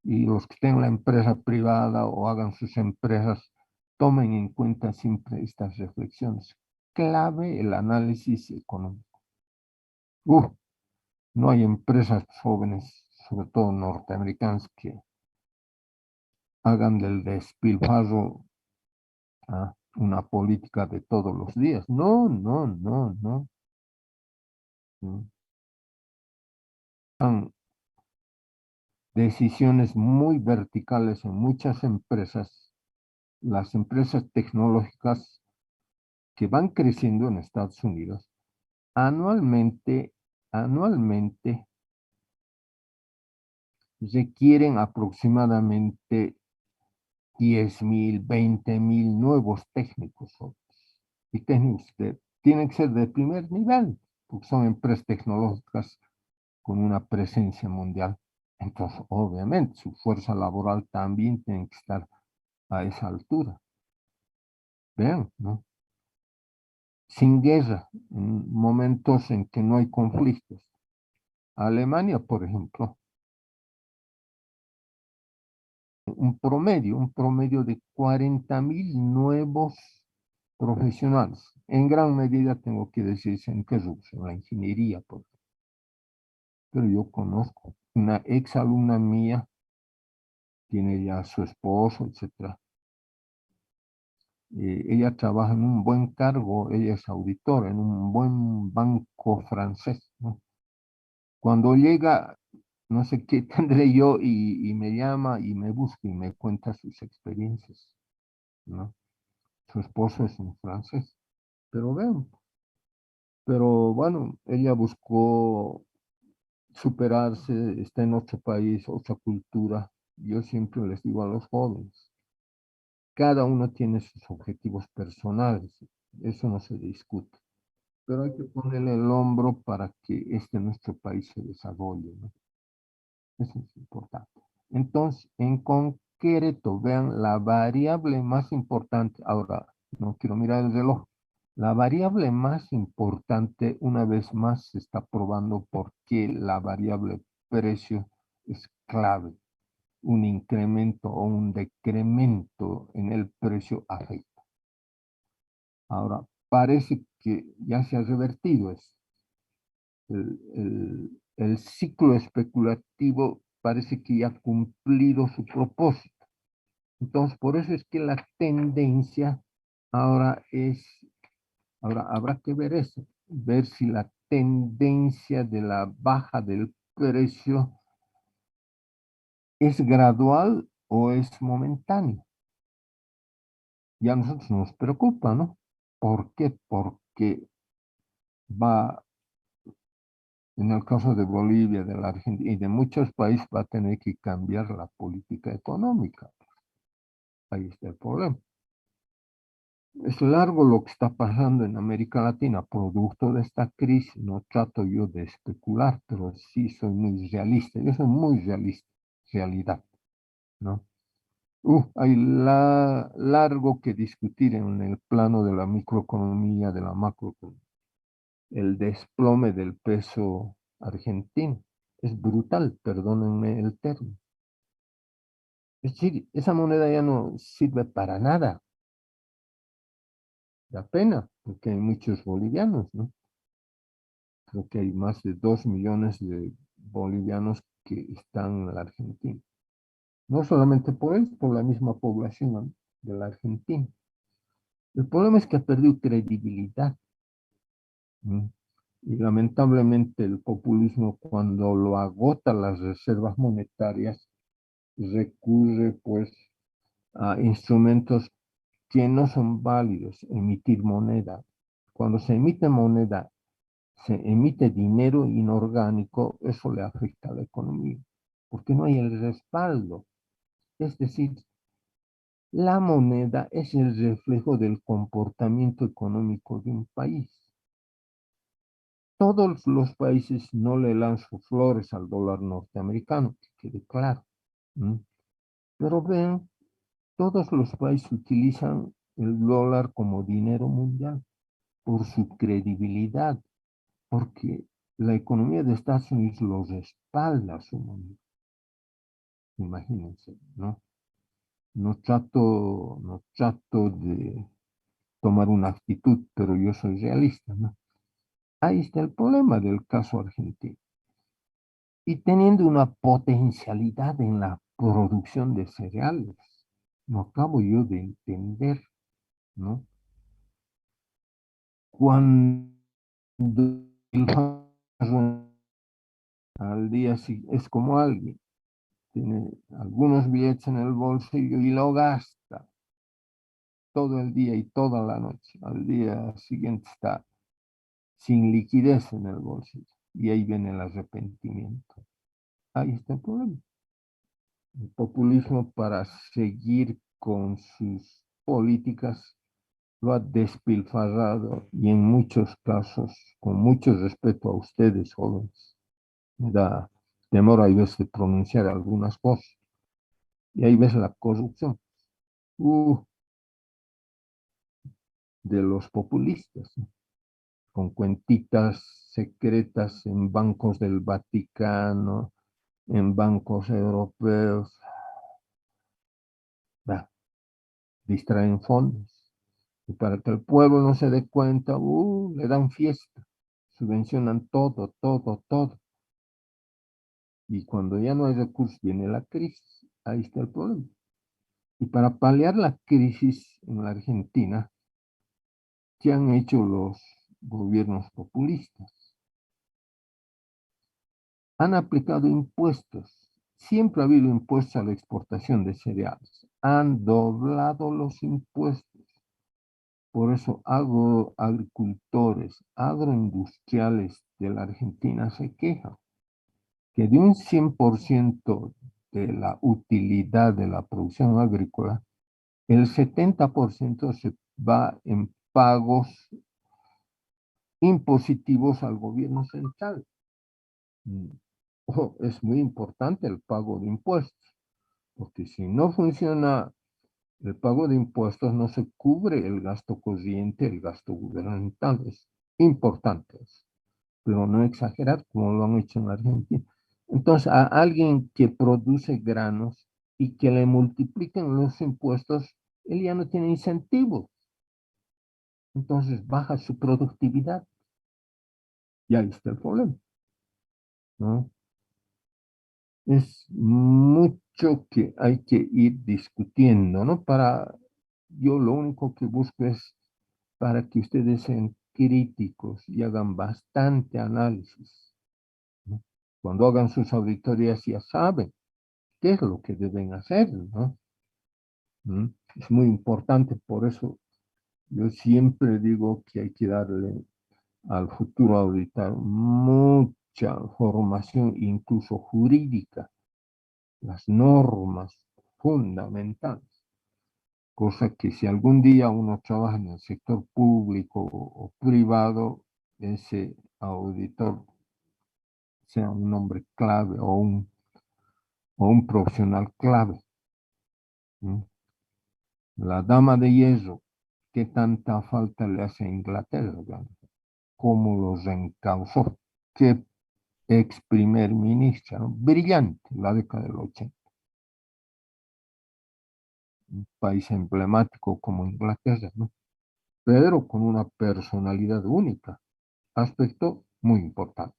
Speaker 1: Y los que tengan la empresa privada o hagan sus empresas, tomen en cuenta siempre estas reflexiones. Clave el análisis económico. No hay empresas jóvenes, sobre todo norteamericanas, que hagan del despilfarro una política de todos los días. No, no, no, no. Son decisiones muy verticales en muchas empresas. Las empresas tecnológicas que van creciendo en Estados Unidos, anualmente requieren aproximadamente 10,000, 20,000 nuevos técnicos. Y técnicos que tienen que ser de primer nivel, porque son empresas tecnológicas con una presencia mundial. Entonces, obviamente, su fuerza laboral también tiene que estar a esa altura. Vean, ¿no? Sin guerra, en momentos en que no hay conflictos. Alemania, por ejemplo, un promedio de 40,000 nuevos profesionales. En gran medida tengo que decir en qué rubro, en la ingeniería, por ejemplo. Pero yo conozco una ex alumna mía, tiene ya su esposo, etc. Ella trabaja en un buen cargo, ella es auditora en un buen banco francés, ¿no? Cuando llega, no sé qué tendré yo y me llama y me busca y me cuenta sus experiencias, ¿no? Su esposo es un francés, pero vean, pero bueno, ella buscó superarse, está en otro país, otra cultura. Yo siempre les digo a los jóvenes, cada uno tiene sus objetivos personales, eso no se discute, pero hay que ponerle el hombro para que nuestro país se desarrolle, ¿no? Eso es importante. Entonces, en concreto, vean la variable más importante. Ahora, no quiero mirar el reloj. La variable más importante, una vez más, se está probando por qué la variable precio es clave. Un incremento o un decremento en el precio afecta. Ahora, parece que ya se ha revertido esto. El ciclo especulativo parece que ya ha cumplido su propósito. Entonces, por eso es que la tendencia ahora habrá que ver eso, ver si la tendencia de la baja del precio es gradual o es momentánea. Ya a nosotros nos preocupa, ¿no? ¿Por qué? Porque va, en el caso de Bolivia, de la Argentina y de muchos países, va a tener que cambiar la política económica. Ahí está el problema. Es largo lo que está pasando en América Latina, producto de esta crisis. No trato yo de especular, pero sí soy muy realista. Yo soy muy realista, realidad, ¿no? Hay largo que discutir en el plano de la microeconomía, de la macroeconomía. el desplome del peso argentino. Es brutal, perdónenme el término. Es decir, esa moneda ya no sirve para nada. Da pena, porque hay muchos bolivianos, ¿no? Creo que hay más de 2 millones de bolivianos que están en la Argentina. No solamente por él, por la misma población, ¿no?, de la Argentina. El problema es que ha perdido credibilidad, ¿no? Y lamentablemente el populismo, cuando lo agota las reservas monetarias, recurre pues a instrumentos que no son válidos. Emitir moneda. Cuando se emite moneda, se emite dinero inorgánico, eso le afecta a la economía, porque no hay el respaldo. Es decir, la moneda es el reflejo del comportamiento económico de un país. Todos los países no le lanzan flores al dólar norteamericano, que quede claro. Pero ven, todos los países utilizan el dólar como dinero mundial por su credibilidad, porque la economía de Estados Unidos los respalda a su moneda. Imagínense, ¿no? No trato de tomar una actitud, pero yo soy realista, ¿no? Ahí está el problema del caso argentino. Y teniendo una potencialidad en la producción de cereales, no acabo yo de entender, ¿no? Cuando al día es como alguien tiene algunos billetes en el bolsillo y lo gasta todo el día y toda la noche. Al día siguiente está sin liquidez en el bolsillo. Y ahí viene el arrepentimiento. Ahí está el problema. El populismo, para seguir con sus políticas, lo ha despilfarrado, y en muchos casos, con mucho respeto a ustedes, jóvenes, me da temor a veces de pronunciar algunas cosas. Y ahí ves la corrupción de los populistas, ¿no?, con cuentitas secretas en bancos del Vaticano, en bancos europeos. Distraen fondos. Y para que el pueblo no se dé cuenta, le dan fiesta, subvencionan todo, todo, todo. Y cuando ya no hay recursos, viene la crisis. Ahí está el problema. Y para paliar la crisis en la Argentina, ¿qué han hecho los gobiernos populistas? Han aplicado impuestos. Siempre ha habido impuestos a la exportación de cereales. Han doblado los impuestos. Por eso agricultores, agroindustriales de la Argentina se quejan que de un 100% de la utilidad de la producción agrícola, el 70% se va en pagos impositivos al gobierno central. Es muy importante el pago de impuestos, porque si no funciona el pago de impuestos, no se cubre el gasto corriente, el gasto gubernamental. Es importante, pero no exagerar como lo han hecho en Argentina. Entonces, a alguien que produce granos y que le multipliquen los impuestos, él ya no tiene incentivos. Entonces, baja su productividad. Y ahí está el problema, ¿no? Es mucho que hay que ir discutiendo, ¿no? Yo lo único que busco es para que ustedes sean críticos y hagan bastante análisis, ¿no? Cuando hagan sus auditorías ya saben qué es lo que deben hacer, ¿no? Es muy importante, por eso yo siempre digo que hay que darle al futuro auditor mucha formación, incluso jurídica, las normas fundamentales, cosa que si algún día uno trabaja en el sector público o privado, ese auditor sea un hombre clave o un profesional clave. La dama de hierro, ¿qué tanta falta le hace a Inglaterra? cómo los encauzó. Qué ex primer ministra, ¿no? Brillante, la década del 80. Un país emblemático como Inglaterra, ¿no? Pero con una personalidad única, aspecto muy importante.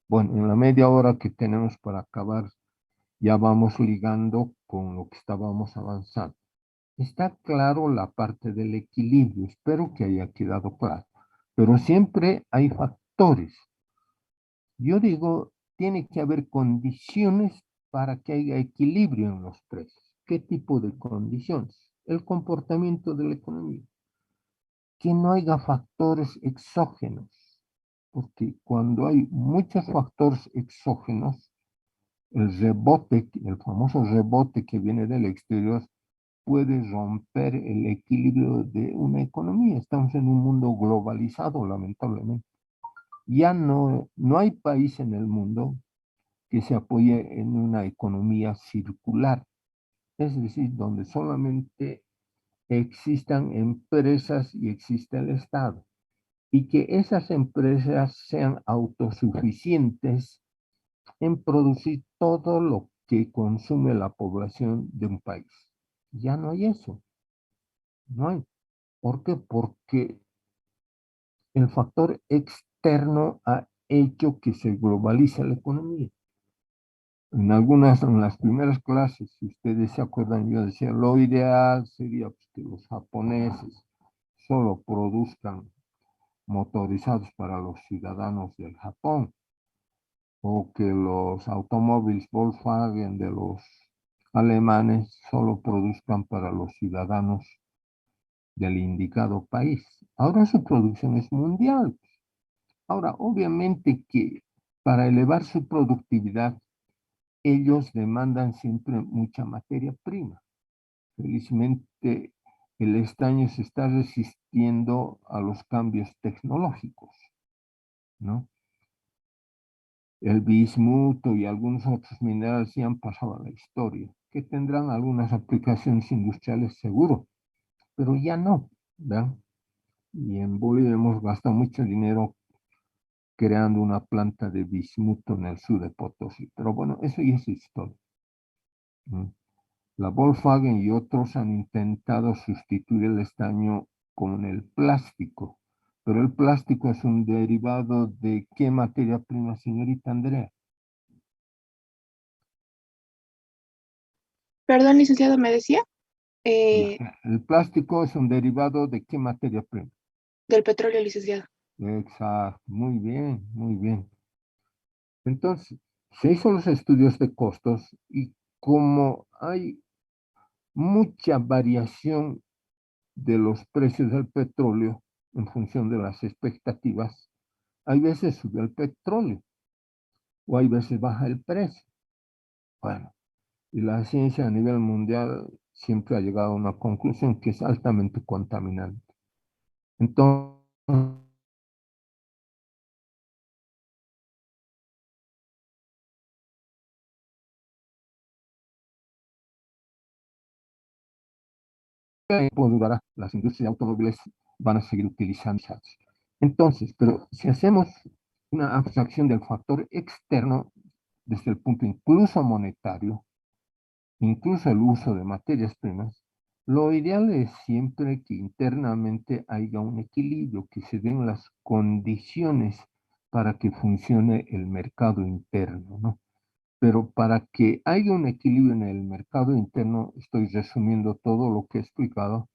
Speaker 1: Bueno, en la media hora que tenemos para acabar, ya vamos ligando con lo que estábamos avanzando. Está claro la parte del equilibrio, espero que haya quedado claro, pero siempre hay factores. Yo digo, tiene que haber condiciones para que haya equilibrio en los precios. ¿Qué tipo de condiciones? El comportamiento de la economía. Que no haya factores exógenos, porque cuando hay muchos factores exógenos, el rebote, el famoso rebote que viene del exterior, puede romper el equilibrio de una economía. Estamos en un mundo globalizado, lamentablemente. Ya no hay país en el mundo que se apoye en una economía circular, es decir, donde solamente existan empresas y exista el Estado, y que esas empresas sean autosuficientes en producir todo lo que consume la población de un país. Ya no hay eso, no hay. ¿Por qué? Porque el factor externo ha hecho que se globalice la economía. En las primeras clases, si ustedes se acuerdan, yo decía, lo ideal sería pues, que los japoneses solo produzcan motorizados para los ciudadanos del Japón, o que los automóviles Volkswagen de los alemanes solo produzcan para los ciudadanos del indicado país. Ahora su producción es mundial. Ahora, obviamente que para elevar su productividad, ellos demandan siempre mucha materia prima. Felizmente, el estaño se está resistiendo a los cambios tecnológicos, ¿no? El bismuto y algunos otros minerales ya han pasado a la historia, que tendrán algunas aplicaciones industriales seguro, pero ya no, ¿verdad? Y en Bolivia hemos gastado mucho dinero creando una planta de bismuto en el sur de Potosí, pero bueno, eso ya es historia. La Volkswagen y otros han intentado sustituir el estaño con el plástico, pero el plástico es un derivado de ¿qué materia prima, señorita Andrea?
Speaker 5: Perdón, licenciado, me decía
Speaker 1: El plástico es un derivado de ¿qué materia prima?
Speaker 5: del petróleo, licenciado.
Speaker 1: Exacto, muy bien, muy bien. Entonces, se hizo los estudios de costos y como hay mucha variación de los precios del petróleo en función de las expectativas, hay veces sube el petróleo o hay veces baja el precio. Bueno, y la ciencia a nivel mundial siempre ha llegado a una conclusión que es altamente contaminante. Entonces, durará, las industrias de automóviles van a seguir utilizando. Entonces, pero si hacemos una abstracción del factor externo desde el punto incluso monetario, incluso el uso de materias primas, lo ideal es siempre que internamente haya un equilibrio, que se den las condiciones para que funcione el mercado interno, ¿no? Pero para que haya un equilibrio en el mercado interno, estoy resumiendo todo lo que he explicado,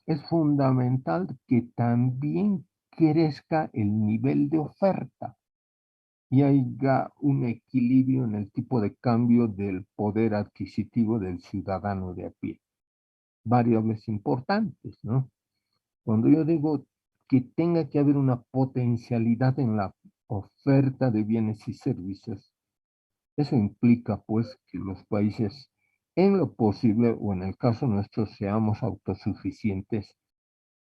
Speaker 1: es fundamental que también crezca el nivel de oferta y haya un equilibrio en el tipo de cambio del poder adquisitivo del ciudadano de a pie. Variables importantes, ¿no? Cuando yo digo que tenga que haber una potencialidad en la oferta de bienes y servicios, eso implica pues que los países en lo posible o en el caso nuestro seamos autosuficientes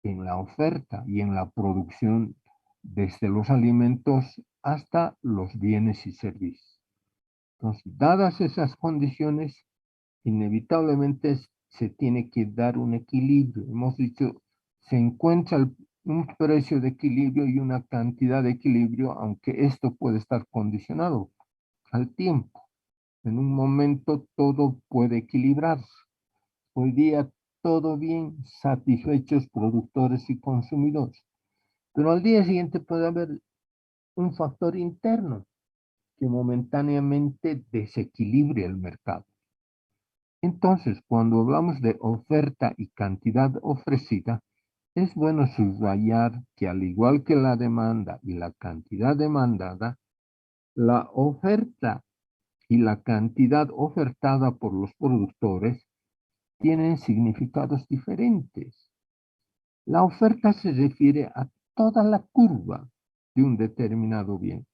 Speaker 1: en la oferta y en la producción desde los alimentos hasta los bienes y servicios. Entonces, dadas esas condiciones, inevitablemente se tiene que dar un equilibrio. Hemos dicho, se encuentra un precio de equilibrio y una cantidad de equilibrio, aunque esto puede estar condicionado al tiempo. En un momento todo puede equilibrarse. Hoy día todo bien, satisfechos productores y consumidores. Pero al día siguiente puede haber un factor interno que momentáneamente desequilibre el mercado. Entonces, cuando hablamos de oferta y cantidad ofrecida, es bueno subrayar que al igual que la demanda y la cantidad demandada, la oferta y la cantidad ofertada por los productores tienen significados diferentes. La oferta se refiere a toda la curva de un determinado bien.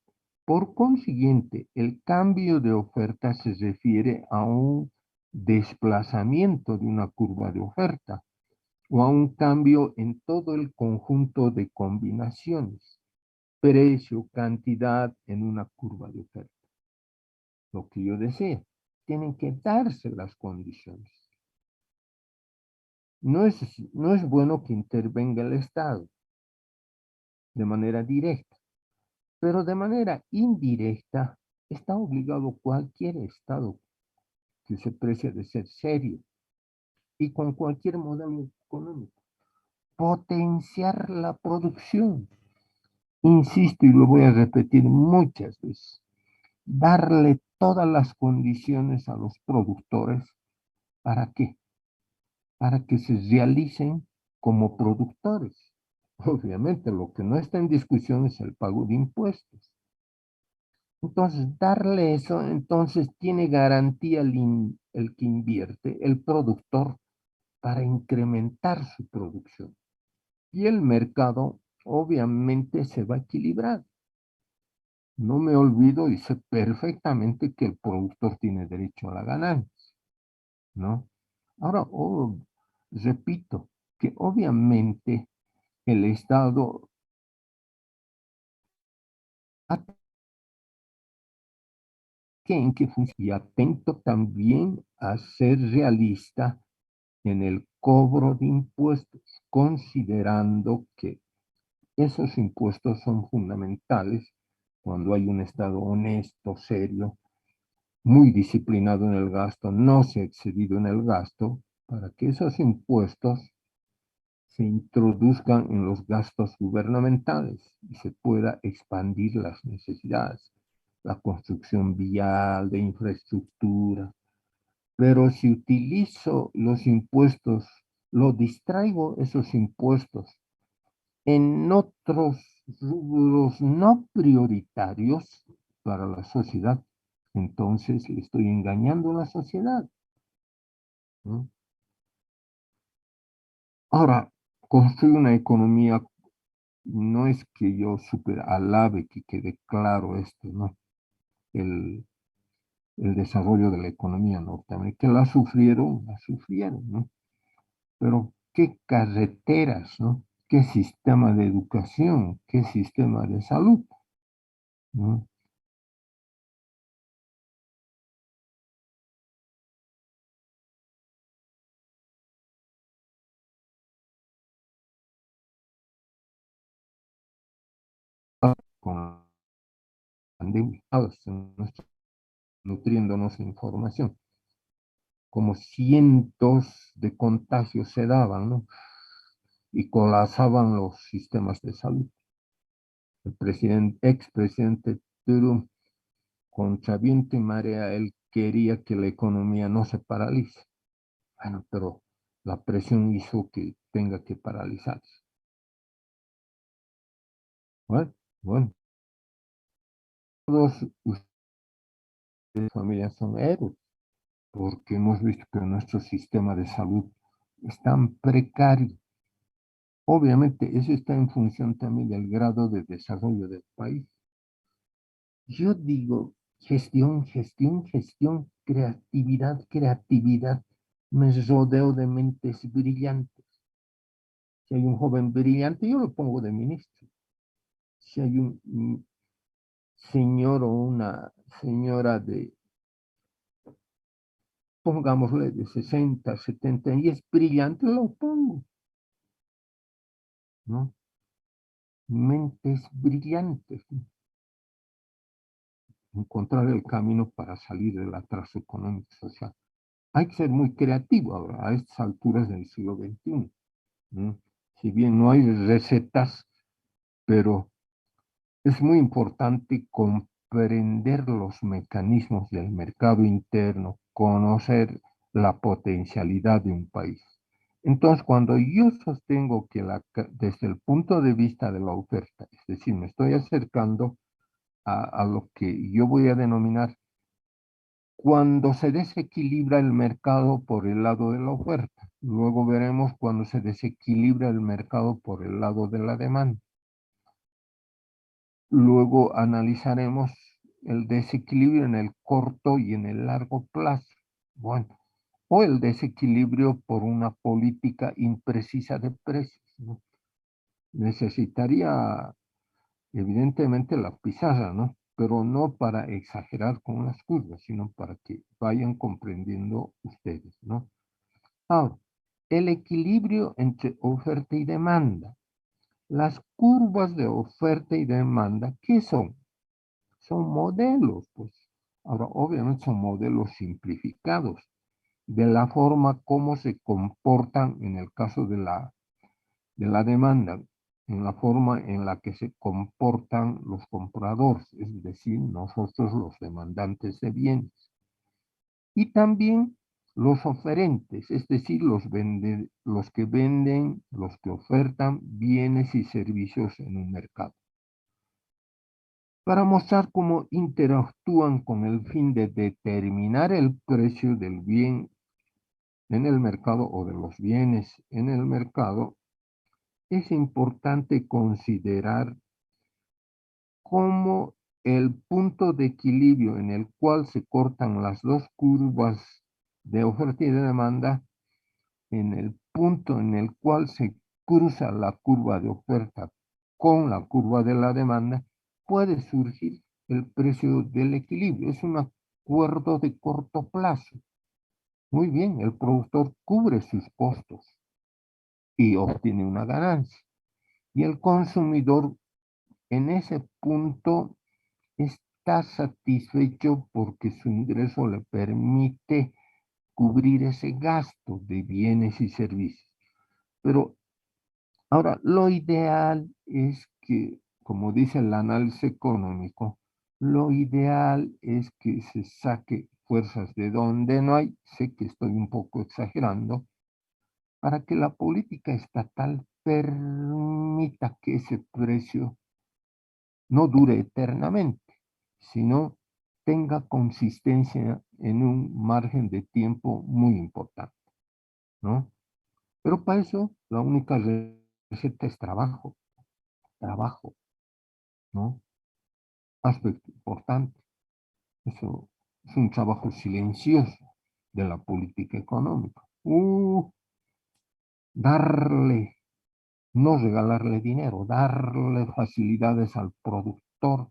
Speaker 1: Por consiguiente, el cambio de oferta se refiere a un desplazamiento de una curva de oferta o a un cambio en todo el conjunto de combinaciones, precio, cantidad en una curva de oferta. Lo que yo deseo, tienen que darse las condiciones. No es bueno que intervenga el Estado de manera directa, pero de manera indirecta está obligado cualquier Estado que se precia de ser serio y con cualquier modelo económico. Potenciar la producción. Insisto y lo voy a repetir muchas veces. Darle todas las condiciones a los productores. ¿Para qué? Para que se realicen como productores. Obviamente lo que no está en discusión es el pago de impuestos. Entonces, darle eso, entonces tiene garantía el que invierte, el productor, para incrementar su producción. Y el mercado obviamente se va a equilibrar. No me olvido y sé perfectamente que el productor tiene derecho a la ganancia, ¿no? Ahora, repito, que obviamente el Estado en que funciona y atento también a ser realista en el cobro de impuestos, considerando que esos impuestos son fundamentales cuando hay un Estado honesto, serio, muy disciplinado en el gasto, no se ha excedido en el gasto, para que esos impuestos se introduzcan en los gastos gubernamentales y se pueda expandir las necesidades, la construcción vial, de infraestructura. Pero si utilizo los impuestos, lo distraigo esos impuestos en otros rubros no prioritarios para la sociedad, entonces le estoy engañando a la sociedad, ¿no? Ahora, construir una economía no es que yo super alabe, que quede claro esto, ¿no? El desarrollo de la economía norteamericana, la sufrieron, ¿no? Pero qué carreteras, ¿no? Qué sistema de educación, qué sistema de salud, ¿no? Con la pandemia, nutriéndonos de información, como cientos de contagios se daban, ¿no? Y colapsaban los sistemas de salud. El expresidente Trump, contra viento y marea, él quería que la economía no se paralice. Bueno, pero la presión hizo que tenga que paralizarse. Bueno, todos ustedes, familias, son héroes, porque hemos visto que nuestro sistema de salud es tan precario. Obviamente, eso está en función también del grado de desarrollo del país. Yo digo, gestión, creatividad. Me rodeo de mentes brillantes. Si hay un joven brillante, yo lo pongo de ministro. Si hay un señor o una señora de, pongámosle, de 60, 70 y es brillante, lo pongo, ¿no? mentes brillantes, ¿no? Encontrar el camino para salir del atraso económico y social. Hay que ser muy creativo ahora, a estas alturas del siglo XXI, ¿no? Si bien no hay recetas, pero es muy importante comprender los mecanismos del mercado interno, conocer la potencialidad de un país. Entonces, cuando yo sostengo que desde el punto de vista de la oferta, es decir, me estoy acercando a lo que yo voy a denominar cuando se desequilibra el mercado por el lado de la oferta. Luego veremos cuando se desequilibra el mercado por el lado de la demanda. Luego analizaremos el desequilibrio en el corto y en el largo plazo. Bueno, o el desequilibrio por una política imprecisa de precios, ¿no? Necesitaría evidentemente la pizarra, ¿no? Pero no para exagerar con las curvas, sino para que vayan comprendiendo ustedes, ¿no? Ahora, el equilibrio entre oferta y demanda. Las curvas de oferta y demanda, ¿qué son? Son modelos, pues. Ahora, obviamente son modelos simplificados de la forma como se comportan en el caso de la demanda, en la forma en la que se comportan los compradores, es decir, nosotros los demandantes de bienes. Y también los oferentes, es decir, los que venden, los que ofertan bienes y servicios en un mercado. Para mostrar cómo interactúan con el fin de determinar el precio del bien en el mercado o de los bienes en el mercado, es importante considerar cómo el punto de equilibrio en el cual se cortan las dos curvas de oferta y de demanda, en el punto en el cual se cruza la curva de oferta con la curva de la demanda, puede surgir el precio del equilibrio. Es un acuerdo de corto plazo. Muy bien, el productor cubre sus costos y obtiene una ganancia. Y el consumidor en ese punto está satisfecho porque su ingreso le permite cubrir ese gasto de bienes y servicios. Pero ahora, lo ideal es que, como dice el análisis económico, lo ideal es que se saque fuerzas de donde no hay, sé que estoy un poco exagerando, para que la política estatal permita que ese precio no dure eternamente, sino tenga consistencia en un margen de tiempo muy importante, ¿no? Pero para eso la única receta es trabajo, ¿no? Aspecto importante. Eso es un trabajo silencioso de la política económica. Darle, no regalarle dinero, darle facilidades al productor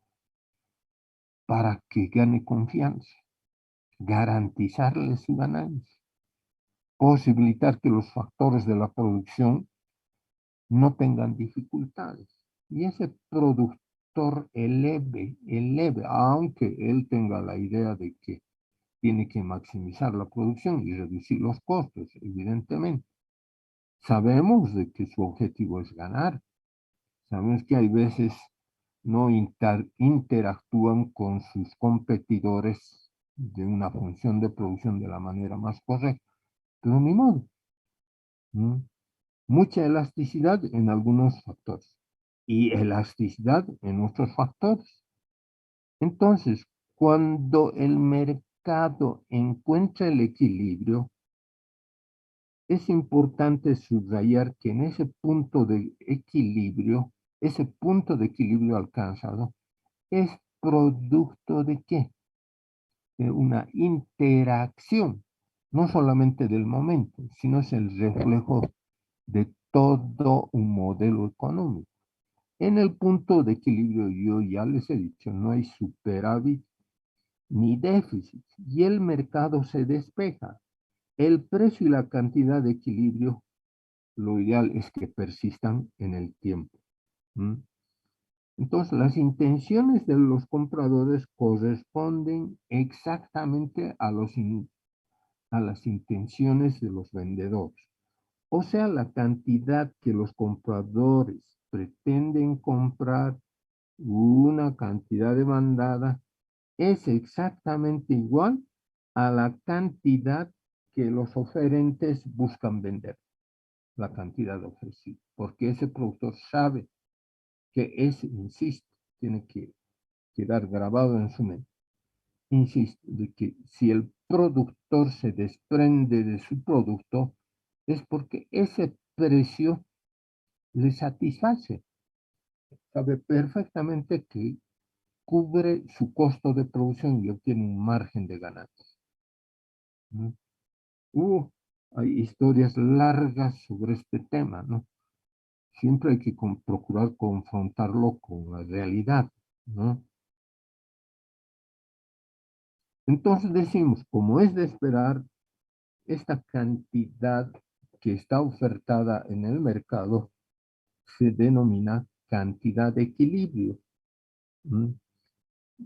Speaker 1: para que gane confianza, garantizarle su ganancia, posibilitar que los factores de la producción no tengan dificultades. Y ese productor eleve, aunque él tenga la idea de que tiene que maximizar la producción y reducir los costos, evidentemente. Sabemos de que su objetivo es ganar. Sabemos que hay veces no interactúan con sus competidores de una función de producción de la manera más correcta. Pero ni modo. Mucha elasticidad en algunos factores y elasticidad en otros factores. Entonces, cuando el mercado encuentra el equilibrio, es importante subrayar que en ese punto de equilibrio alcanzado, es producto de ¿qué? De una interacción, no solamente del momento, sino es el reflejo de todo un modelo económico. En el punto de equilibrio, yo ya les he dicho, no hay superávit ni déficit, y el mercado se despeja. El precio y la cantidad de equilibrio, lo ideal es que persistan en el tiempo. Entonces, las intenciones de los compradores corresponden exactamente a las intenciones de los vendedores. O sea, la cantidad que los compradores pretenden comprar, una cantidad demandada, es exactamente igual a la cantidad que los oferentes buscan vender, la cantidad ofrecida, porque ese productor sabe que insisto, tiene que quedar grabado en su mente, insisto, de que si el productor se desprende de su producto, es porque ese precio le satisface. Sabe perfectamente que cubre su costo de producción y obtiene un margen de ganancia. ¿No? Hay historias largas sobre este tema, ¿no? Siempre hay que procurar confrontarlo con la realidad, ¿no? Entonces decimos, como es de esperar, esta cantidad que está ofertada en el mercado se denomina cantidad de equilibrio. ¿Mm?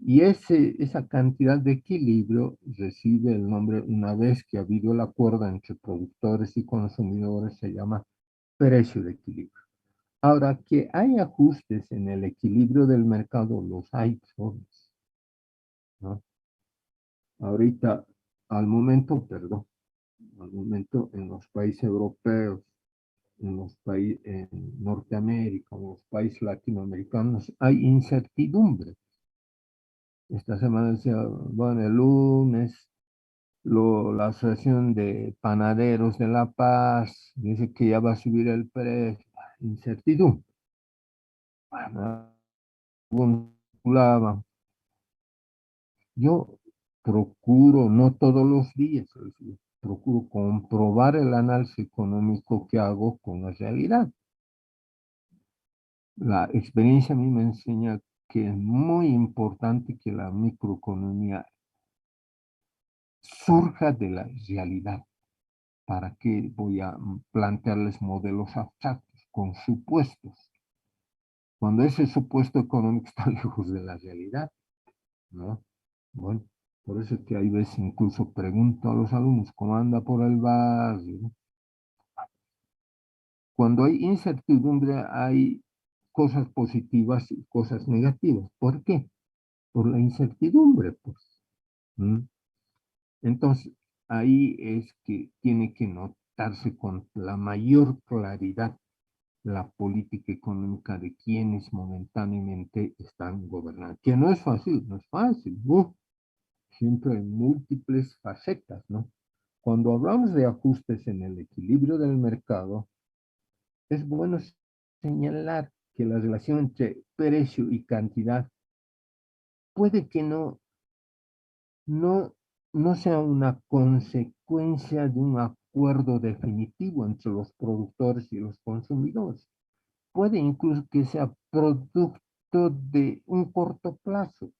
Speaker 1: Y esa cantidad de equilibrio recibe el nombre, una vez que ha habido el acuerdo entre productores y consumidores, se llama precio de equilibrio. Ahora, que hay ajustes en el equilibrio del mercado, los hay todos, ¿no? Ahorita, al momento en los países europeos, en los países en Norteamérica, en los países latinoamericanos, hay incertidumbre. Esta semana decía, bueno, el lunes, la Asociación de Panaderos de La Paz dice que ya va a subir el precio. Incertidumbre. Bueno, yo procuro, no todos los días, procuro comprobar el análisis económico que hago con la realidad. La experiencia a mí me enseña que es muy importante que la microeconomía surja de la realidad. ¿Para qué voy a plantearles modelos abstractos con supuestos? Cuando ese supuesto económico está lejos de la realidad, ¿no? Bueno, por eso es que hay veces incluso pregunto a los alumnos cómo anda por el barrio, ¿no? Cuando hay incertidumbre hay cosas positivas y cosas negativas. ¿Por qué? Por la incertidumbre, pues. ¿Mm? Entonces, ahí es que tiene que notarse con la mayor claridad la política económica de quienes momentáneamente están gobernando. Que no es fácil, no es fácil. Siempre hay múltiples facetas, ¿no? Cuando hablamos de ajustes en el equilibrio del mercado, es bueno señalar que la relación entre precio y cantidad puede que no, no sea una consecuencia de un acuerdo definitivo entre los productores y los consumidores. Puede incluso que sea producto de un corto plazo.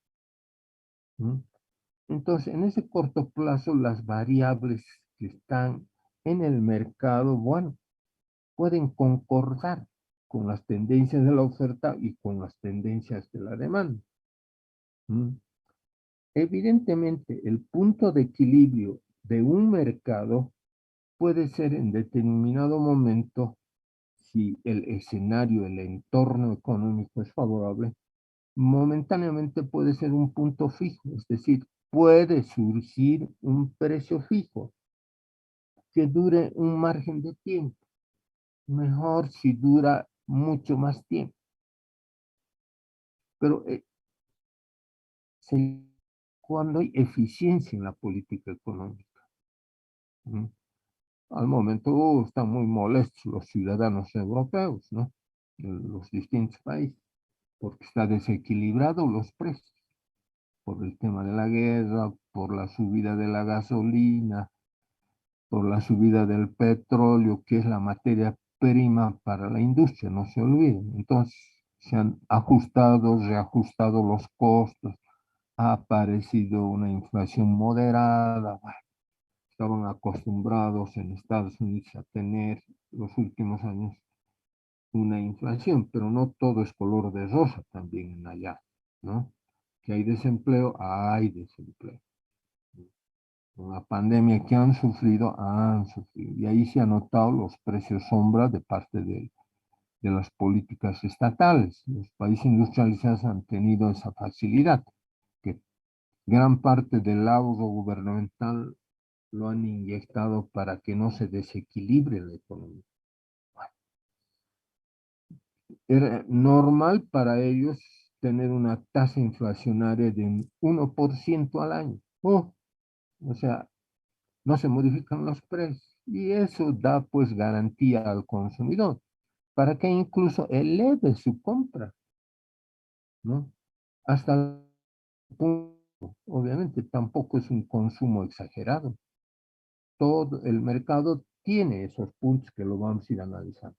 Speaker 1: ¿Mm? Entonces, en ese corto plazo, las variables que están en el mercado, bueno, pueden concordar con las tendencias de la oferta y con las tendencias de la demanda. ¿Mm? Evidentemente, el punto de equilibrio de un mercado puede ser en determinado momento, si el escenario, el entorno económico es favorable, momentáneamente puede ser un punto fijo, es decir, puede surgir un precio fijo que dure un margen de tiempo, mejor si dura mucho más tiempo. Pero cuando hay eficiencia en la política económica. ¿Mm? Al momento están muy molestos los ciudadanos europeos, ¿no? En los distintos países, porque está desequilibrado los precios, por el tema de la guerra, por la subida de la gasolina, por la subida del petróleo, que es la materia prima para la industria, no se olviden. Entonces, se han ajustado, reajustado los costos, ha aparecido una inflación moderada. Bueno, estaban acostumbrados en Estados Unidos a tener los últimos años una inflación, pero no todo es color de rosa también allá, ¿no? Que hay desempleo, hay desempleo. Con la pandemia que han sufrido, y ahí se han notado los precios sombra de parte de las políticas estatales. Los países industrializados han tenido esa facilidad, que gran parte del ahorro gubernamental lo han inyectado para que no se desequilibre la economía. Era normal para ellos tener una tasa inflacionaria de un 1% al año. O sea, no se modifican los precios. Y eso da pues garantía al consumidor para que incluso eleve su compra, ¿no? Hasta el punto, obviamente tampoco es un consumo exagerado. Todo el mercado tiene esos puntos que lo vamos a ir analizando.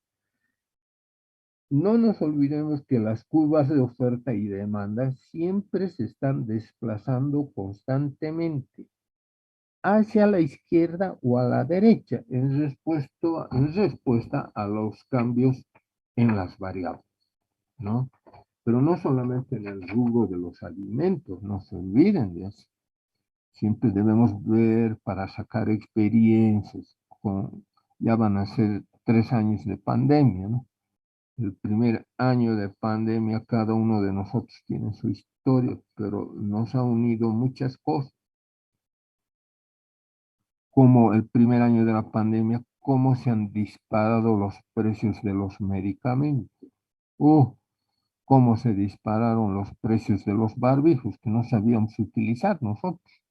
Speaker 1: No nos olvidemos que las curvas de oferta y demanda siempre se están desplazando constantemente hacia la izquierda o a la derecha en respuesta a los cambios en las variables, ¿no? Pero no solamente en el rubro de los alimentos, no se olviden de eso. Siempre debemos ver para sacar experiencias. Ya van a ser 3 años de pandemia, ¿no? El primer año de pandemia, cada uno de nosotros tiene su historia, pero nos ha unido muchas cosas, como el primer año de la pandemia, cómo se han disparado los precios de los medicamentos. Cómo se dispararon los precios de los barbijos que no sabíamos utilizar nosotros.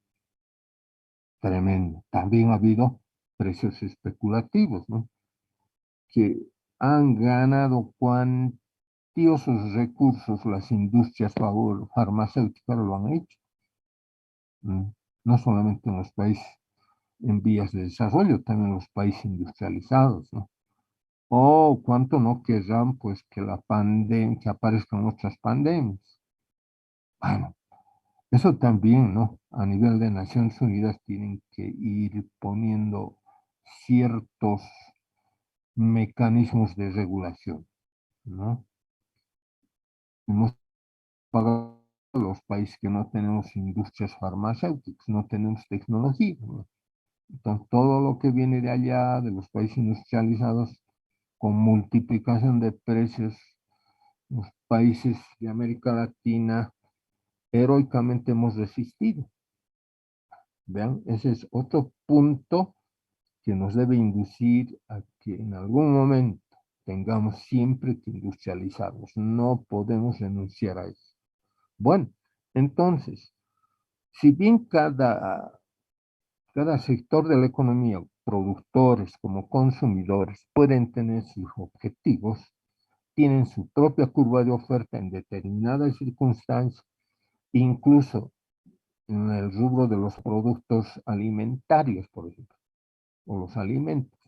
Speaker 1: Tremendo. También ha habido precios especulativos, ¿no? Que han ganado cuantiosos recursos las industrias farmacéuticas lo han hecho. No solamente en los países en vías de desarrollo, también en los países industrializados, ¿no? Cuánto no querrán, pues, que que aparezcan otras pandemias. Bueno, eso también, ¿no? A nivel de Naciones Unidas tienen que ir poniendo ciertos mecanismos de regulación, ¿no? Hemos pagado a los países que no tenemos industrias farmacéuticas, no tenemos tecnología, ¿no? Entonces, todo lo que viene de allá, de los países industrializados, con multiplicación de precios, los países de América Latina, heroicamente hemos resistido. Vean, ese es otro punto que nos debe inducir a que en algún momento tengamos siempre que industrializarnos. No podemos renunciar a eso. Bueno, entonces, si bien cada sector de la economía, productores como consumidores, pueden tener sus objetivos, tienen su propia curva de oferta en determinadas circunstancias, incluso en el rubro de los productos alimentarios, por ejemplo, o los alimentos.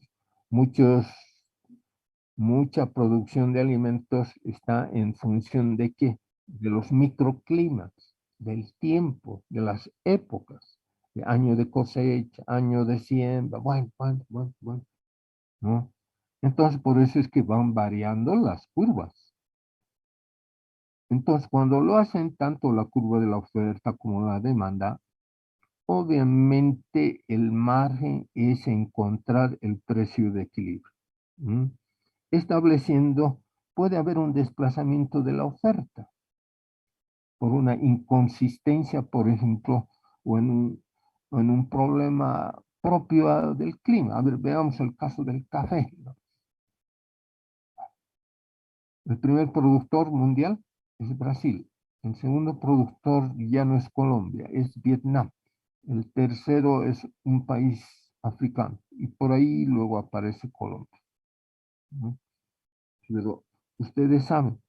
Speaker 1: Mucha producción de alimentos está en función de qué? De los microclimas, del tiempo, de las épocas, de año de cosecha, año de siembra, bueno, ¿no? Entonces, por eso es que van variando las curvas. Entonces, cuando lo hacen tanto la curva de la oferta como la demanda, obviamente el margen es encontrar el precio de equilibrio. Estableciendo, puede haber un desplazamiento de la oferta por una inconsistencia, por ejemplo, o en un problema propio del clima. A ver, veamos el caso del café, ¿no? El primer productor mundial es Brasil. El segundo productor ya no es Colombia, es Vietnam. El tercero es un país africano. Y por ahí luego aparece Colombia, ¿no? Pero ustedes saben,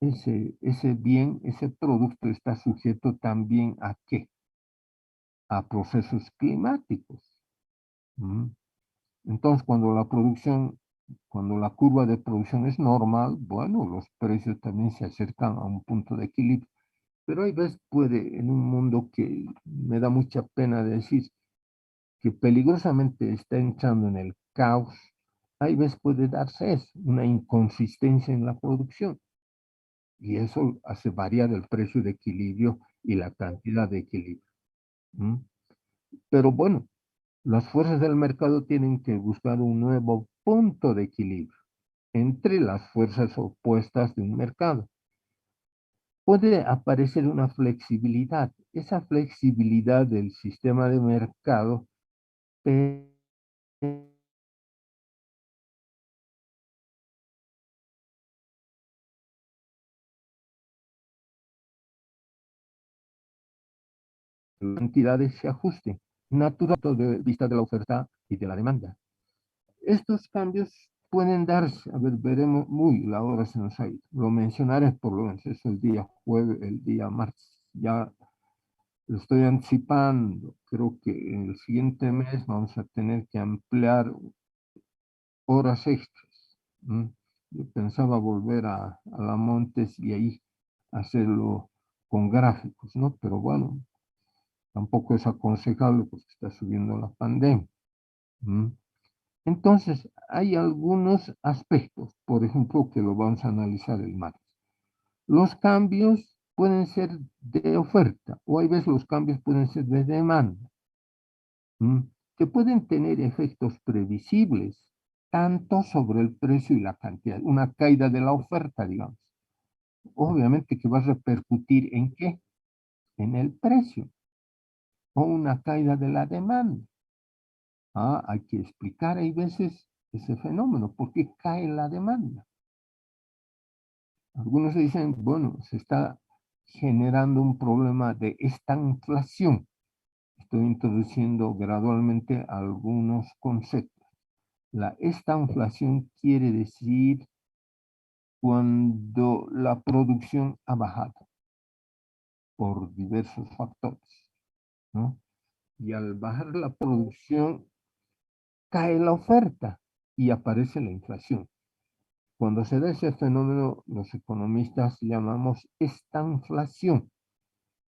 Speaker 1: ese bien, ese producto está sujeto también ¿a qué? A procesos climáticos. Entonces, cuando la curva de producción es normal, bueno, los precios también se acercan a un punto de equilibrio. Pero hay veces puede, en un mundo que me da mucha pena decir, que peligrosamente está entrando en el caos, hay veces puede darse eso, una inconsistencia en la producción. Y eso hace variar el precio de equilibrio y la cantidad de equilibrio. ¿Mm? Pero bueno, las fuerzas del mercado tienen que buscar un nuevo punto de equilibrio entre las fuerzas opuestas de un mercado. Puede aparecer una flexibilidad. Esa flexibilidad del sistema de mercado cantidades se ajusten, natural de vista de la oferta y de la demanda. Estos cambios pueden darse, a ver, veremos, la hora se nos ha ido, lo mencionaré por lo menos, es el día jueves, el día martes, ya lo estoy anticipando, creo que en el siguiente mes vamos a tener que ampliar horas extras. Yo pensaba volver a la Montes y ahí hacerlo con gráficos, ¿no? Pero bueno, tampoco es aconsejable porque está subiendo la pandemia. Entonces, hay algunos aspectos, por ejemplo, que lo vamos a analizar el martes. Los cambios pueden ser de oferta o hay veces los cambios pueden ser de demanda, que pueden tener efectos previsibles, tanto sobre el precio y la cantidad. Una caída de la oferta, digamos. Obviamente que va a repercutir en qué? En el precio. O una caída de la demanda. Hay que explicar, hay veces, ese fenómeno, ¿por qué cae la demanda? Algunos dicen, bueno, se está generando un problema de estanflación. Estoy introduciendo gradualmente algunos conceptos. La estanflación quiere decir cuando la producción ha bajado por diversos factores, ¿no? Y al bajar la producción, cae la oferta y aparece la inflación. Cuando se da ese fenómeno, los economistas llamamos estanflación,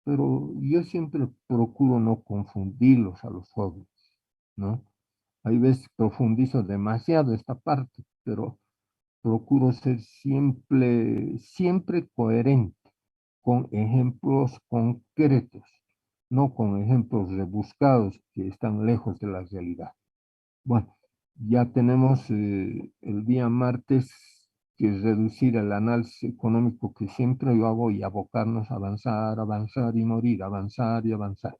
Speaker 1: pero yo siempre procuro no confundirlos a los jóvenes, ¿no? Hay veces profundizo demasiado esta parte, pero procuro ser siempre coherente con ejemplos concretos, no con ejemplos rebuscados que están lejos de la realidad. Bueno, ya tenemos el día martes que reducir el análisis económico que siempre yo hago y abocarnos a avanzar, avanzar y morir, avanzar y avanzar.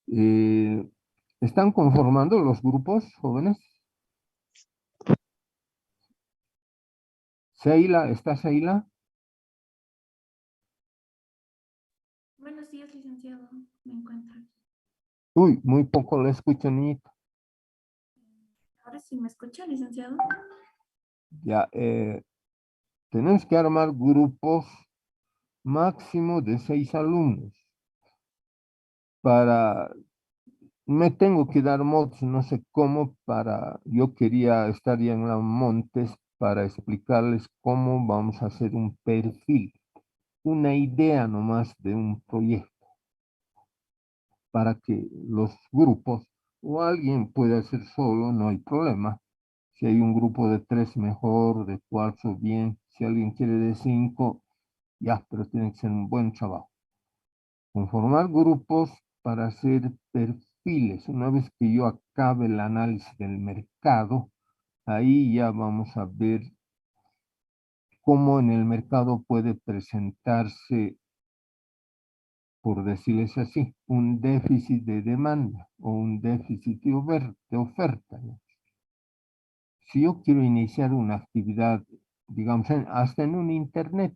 Speaker 1: ¿Están conformando los grupos jóvenes? Seila, ¿está Seila?
Speaker 6: Buenos días, licenciado. Me encuentro aquí.
Speaker 1: Uy, muy poco le escucho, niñita.
Speaker 6: Ahora sí me escucha, licenciado.
Speaker 1: Ya, tenemos que armar grupos máximo de 6 alumnos. Me tengo que dar modos, no sé cómo, yo quería estar ya en la Montes para explicarles cómo vamos a hacer un perfil, una idea nomás de un proyecto, para que los grupos, o alguien puede hacer solo, no hay problema. Si hay un grupo de 3, mejor, de 4, bien. Si alguien quiere de 5, ya, pero tiene que ser un buen trabajo. Conformar grupos para hacer perfiles. Una vez que yo acabe el análisis del mercado, ahí ya vamos a ver cómo en el mercado puede presentarse, por decirles así, un déficit de demanda o un déficit de oferta. Si yo quiero iniciar una actividad, digamos, hasta en un internet,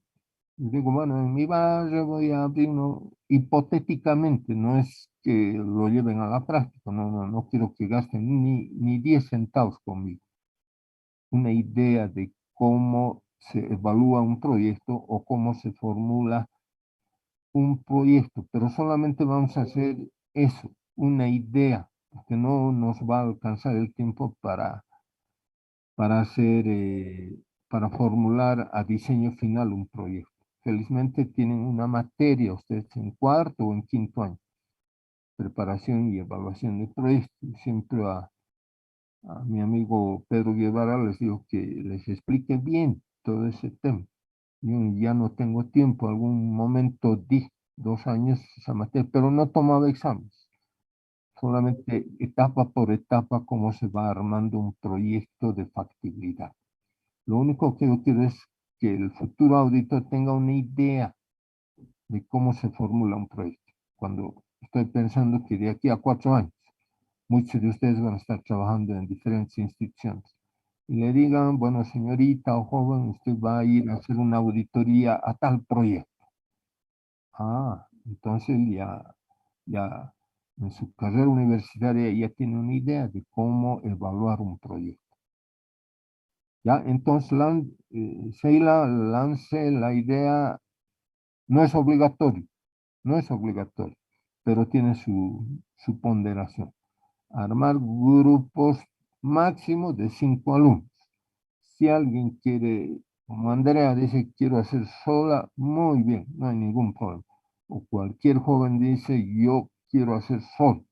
Speaker 1: digo, bueno, en mi barrio voy a abrir uno, hipotéticamente, no es que lo lleven a la práctica, no quiero que gasten ni 10 centavos conmigo. Una idea de cómo se evalúa un proyecto o cómo se formula un proyecto, pero solamente vamos a hacer eso, una idea, porque no nos va a alcanzar el tiempo para formular a diseño final un proyecto. Felizmente tienen una materia ustedes en cuarto o en quinto año, preparación y evaluación de proyectos. Siempre a mi amigo Pedro Guevara les digo que les explique bien todo ese tema. Yo ya no tengo tiempo, algún momento di 2 años esa materia, pero no tomaba exámenes. Solamente etapa por etapa cómo se va armando un proyecto de factibilidad. Lo único que yo quiero es que el futuro auditor tenga una idea de cómo se formula un proyecto. Cuando estoy pensando que de aquí a 4 años, muchos de ustedes van a estar trabajando en diferentes instituciones. Y le digan, bueno, señorita o joven, usted va a ir a hacer una auditoría a tal proyecto. Ah, entonces ya en su carrera universitaria ya tiene una idea de cómo evaluar un proyecto. Ya, entonces, Sheila, lance la idea, no es obligatorio, pero tiene su ponderación. Armar grupos máximo de 5 alumnos. Si alguien quiere, como Andrea dice, quiero hacer sola, muy bien, no hay ningún problema. O cualquier joven dice, yo quiero hacer solo.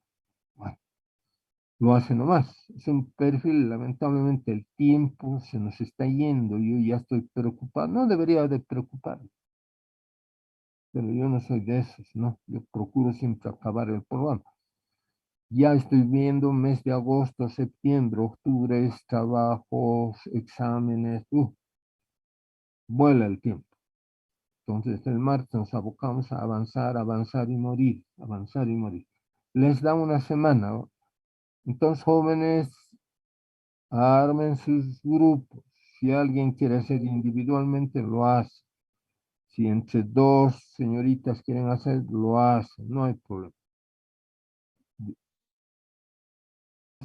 Speaker 1: Bueno, lo hace nomás. Es un perfil, lamentablemente el tiempo se nos está yendo, yo ya estoy preocupado, no debería de preocuparme. Pero yo no soy de esos, ¿no? Yo procuro siempre acabar el programa. Ya estoy viendo mes de agosto, septiembre, octubre, trabajos, exámenes, vuela el tiempo. Entonces el martes nos abocamos a avanzar, avanzar y morir, avanzar y morir. Les da una semana, ¿no? Entonces jóvenes, armen sus grupos. Si alguien quiere hacer individualmente, lo hace. Si entre 2 señoritas quieren hacer, lo hacen, no hay problema.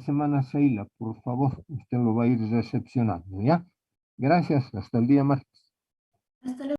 Speaker 1: Semana Sheila, por favor, usted lo va a ir recepcionando, ¿ya? Gracias, hasta el día martes.
Speaker 6: Hasta luego.